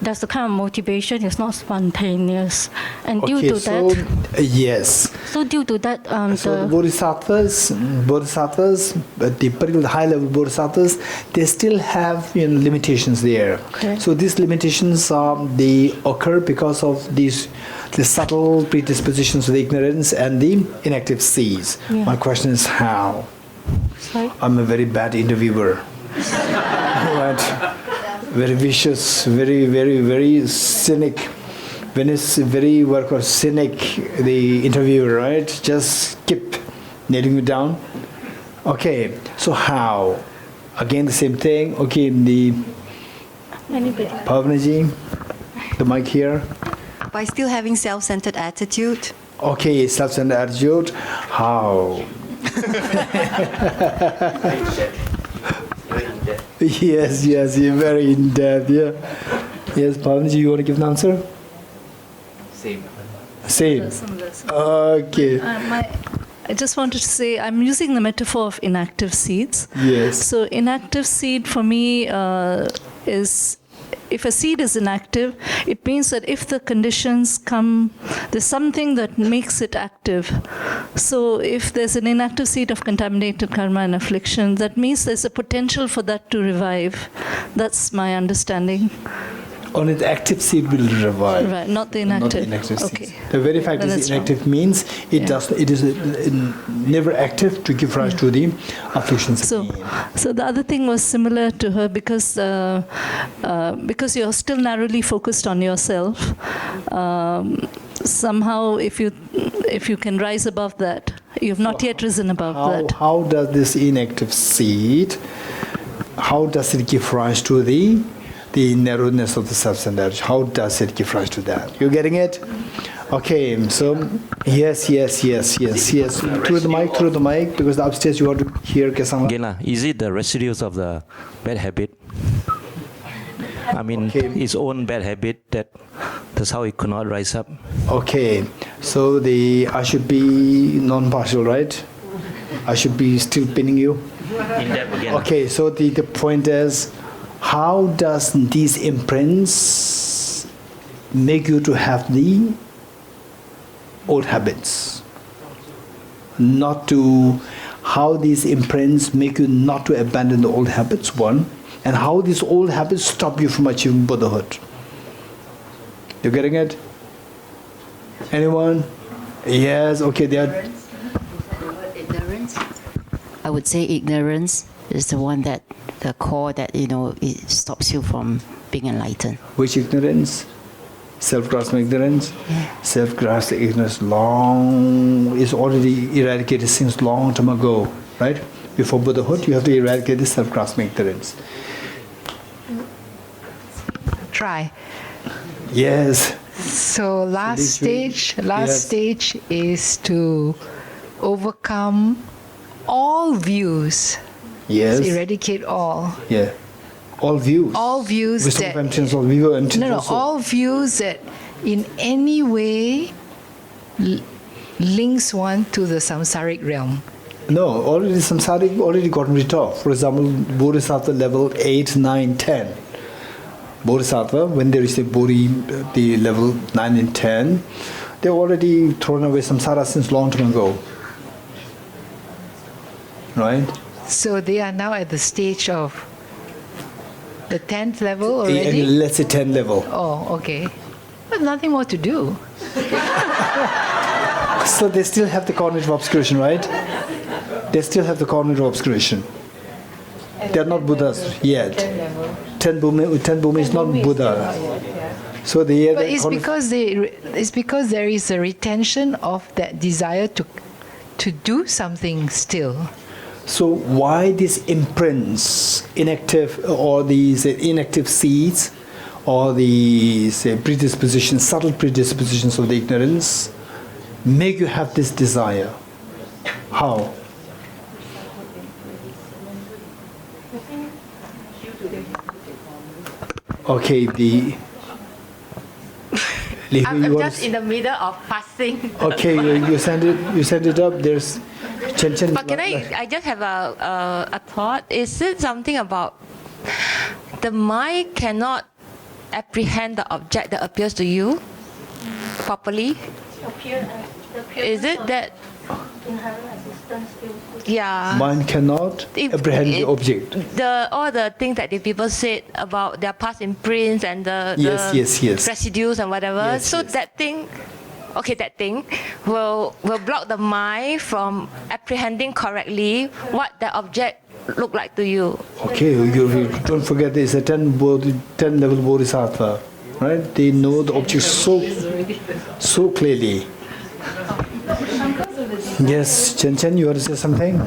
that's the kind of motivation is not spontaneous. And due to that... Yes. So due to that... so the bodhisattvas, the particular high-level bodhisattvas, they still have limitations there. Okay. So these limitations, they occur because of the subtle predispositions of the ignorance and the inactive seeds. Yeah. My question is how? Sorry? I'm a very bad interviewer. Right? Very vicious, very, very, very cynic, when it's very what called cynic, the interviewer, right? Just keep nailing you down. Okay, so how? Again, the same thing. Okay, the Bhavanaji, the mic here. By still having self-centered attitude. Okay, self-centered attitude. How? Yes, you're very in depth. Yeah. Yes, Bhavanaji, you want to give an answer? Same. Same. Similar. Okay. I just wanted to say I'm using the metaphor of inactive seeds. Yes. So inactive seed for me is, if a seed is inactive, it means that if the conditions come, there's something that makes it active. So if there's an inactive seed of contaminated karma and affliction, that means there's a potential for that to revive. That's my understanding. Only the active seed will revive. Right, not the inactive. Not the inactive seeds. Okay. The very fact Then is it's inactive means it is never active to give rise to the afflictions. So the other thing was similar to her because you're still narrowly focused on yourself. Somehow, if you can rise above that, you've not yet risen above that. How does this inactive seed? How does it give rise to the narrowness of the self-centered? How does it give rise to that? You getting it? Okay, so yes. Through the mic, because upstairs you want to hear Kesanga. Again, is it the residues of the bad habit? I mean, his own bad habit, that's how he could not rise up. Okay, so I should be non-partial, right? I should be still pinning you. In depth again. Okay, so the point is, how does these imprints make you to have the old habits? How these imprints make you not to abandon the old habits, one, and how these old habits stop you from achieving Buddhahood. You getting it? Anyone? Yes, okay, they are. Ignorance. I would say ignorance is the one that, the core that, it stops you from being enlightened. Which ignorance? Self-grasping ignorance? Yeah. Self-grasping ignorance is already eradicated since long time ago, right? Before Buddhahood, you have to eradicate this self-grasping ignorance. Try. Yes. So last stage is to overcome all views. Yes. Eradicate all. Yeah. All views. All views Wisdom that of emptiness, all view of emptiness. no, also. all views that in any way links one to the samsaric realm. No, already samsaric already gotten rid of. For example, Bodhisattva level 8, 9, 10. Bodhisattva, when they reach the level 9 and 10, they've already thrown away samsara since long time ago. Right? So they are now at the stage of the 10th level already? Let's say 10 level. Oh, okay. But nothing more to do. So they still have the cognitive obscuration, right? They still have the cognitive obscuration. They're not Buddhas yet. 10 Bhumi is not Buddha. So they But it's because there is a retention of that desire to do something still. So why these imprints, inactive or these inactive seeds, or these predispositions, subtle predispositions of the ignorance, make you have this desire? How? Okay, I'm just in the middle of fasting. Okay, you send it up. There's Chen. But can I just have a thought? Is it something about the mind cannot apprehend the object that appears to you properly? Is it that? Yeah. Mind cannot apprehend the object. All the things that the people said about their past imprints and the Yes. residues and whatever. Yes, so yes. that thing will block the mind from apprehending correctly what the object look like to you. Okay, you don't forget there's a 10 level bodhisattva, right? They know the object so clearly. Yes, Chen, you want to say something?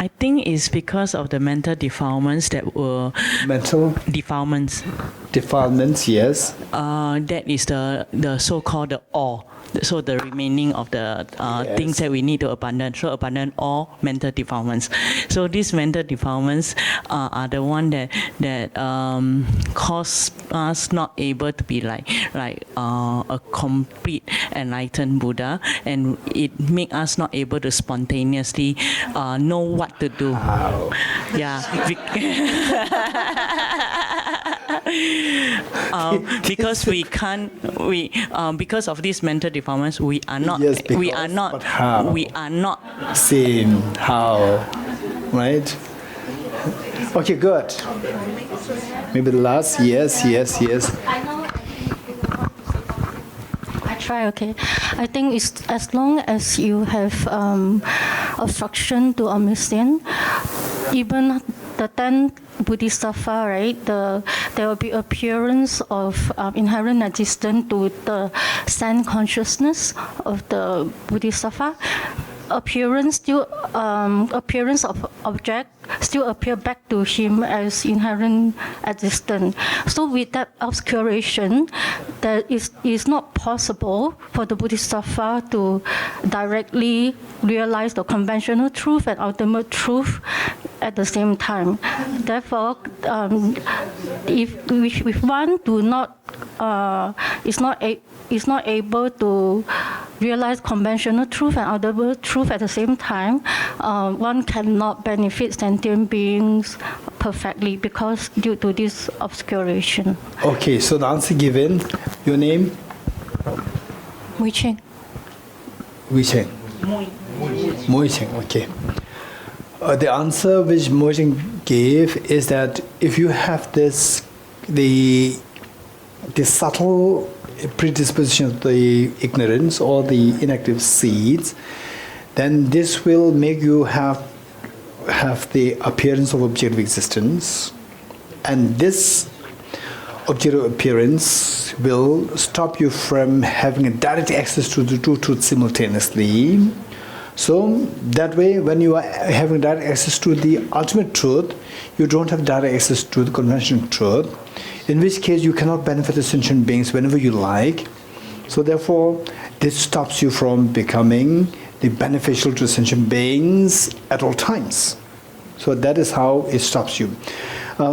I think it's because of the mental defilements that were Mental defilements. defilements, yes. That is the so-called the all. So the remaining of the things that we need to abandon. So abandon all mental defilements. So these mental defilements are the one that cause us not able to be like a complete enlightened Buddha, and it make us not able to spontaneously know what to do. Wow. Yeah. Because we can't, because of these mental defilements, we are not, Yes, but how? we are not. Same, how, right? Okay, good. Maybe the last, yes. I try, okay. I think it's as long as you have obstruction to omniscience, even the 10 Bodhisattva, right? There will be appearance of inherent existence to the sense consciousness of the Bodhisattva. Appearance of object still appear back to him as inherent existence. So with that obscuration, that is not possible for the Bodhisattva to directly realize the conventional truth and ultimate truth at the same time. Therefore, if one is not able to realize conventional truth and ultimate truth at the same time, one cannot benefit sentient beings perfectly because due to this obscuration. Okay, so the answer given. Your name? Mui Cheng. Wei Cheng. Mui Cheng, okay. The answer which Mui Cheng gave is that if you have the subtle predisposition of the ignorance or the inactive seeds, then this will make you have the appearance of objective existence, and this objective appearance will stop you from having a direct access to the two truths simultaneously. So that way, when you are having direct access to the ultimate truth, you don't have direct access to the conventional truth, in which case you cannot benefit the sentient beings whenever you like. So therefore, this stops you from becoming the beneficial to sentient beings at all times. So that is how it stops you.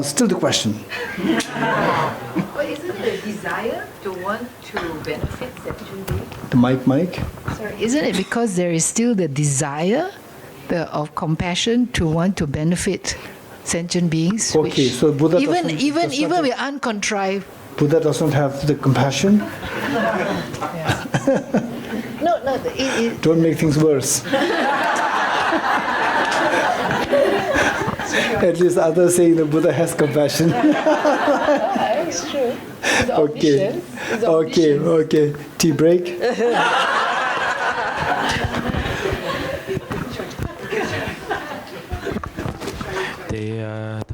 Still the question. But isn't it a desire to want to benefit sentient beings? The mic. Sorry, isn't it because there is still the desire of compassion to want to benefit sentient beings? Okay, so Buddha even does with uncontrived. Buddha does not have the compassion. No. Don't make things worse. At least others saying the Buddha has compassion. It's true. Okay. Tea break. The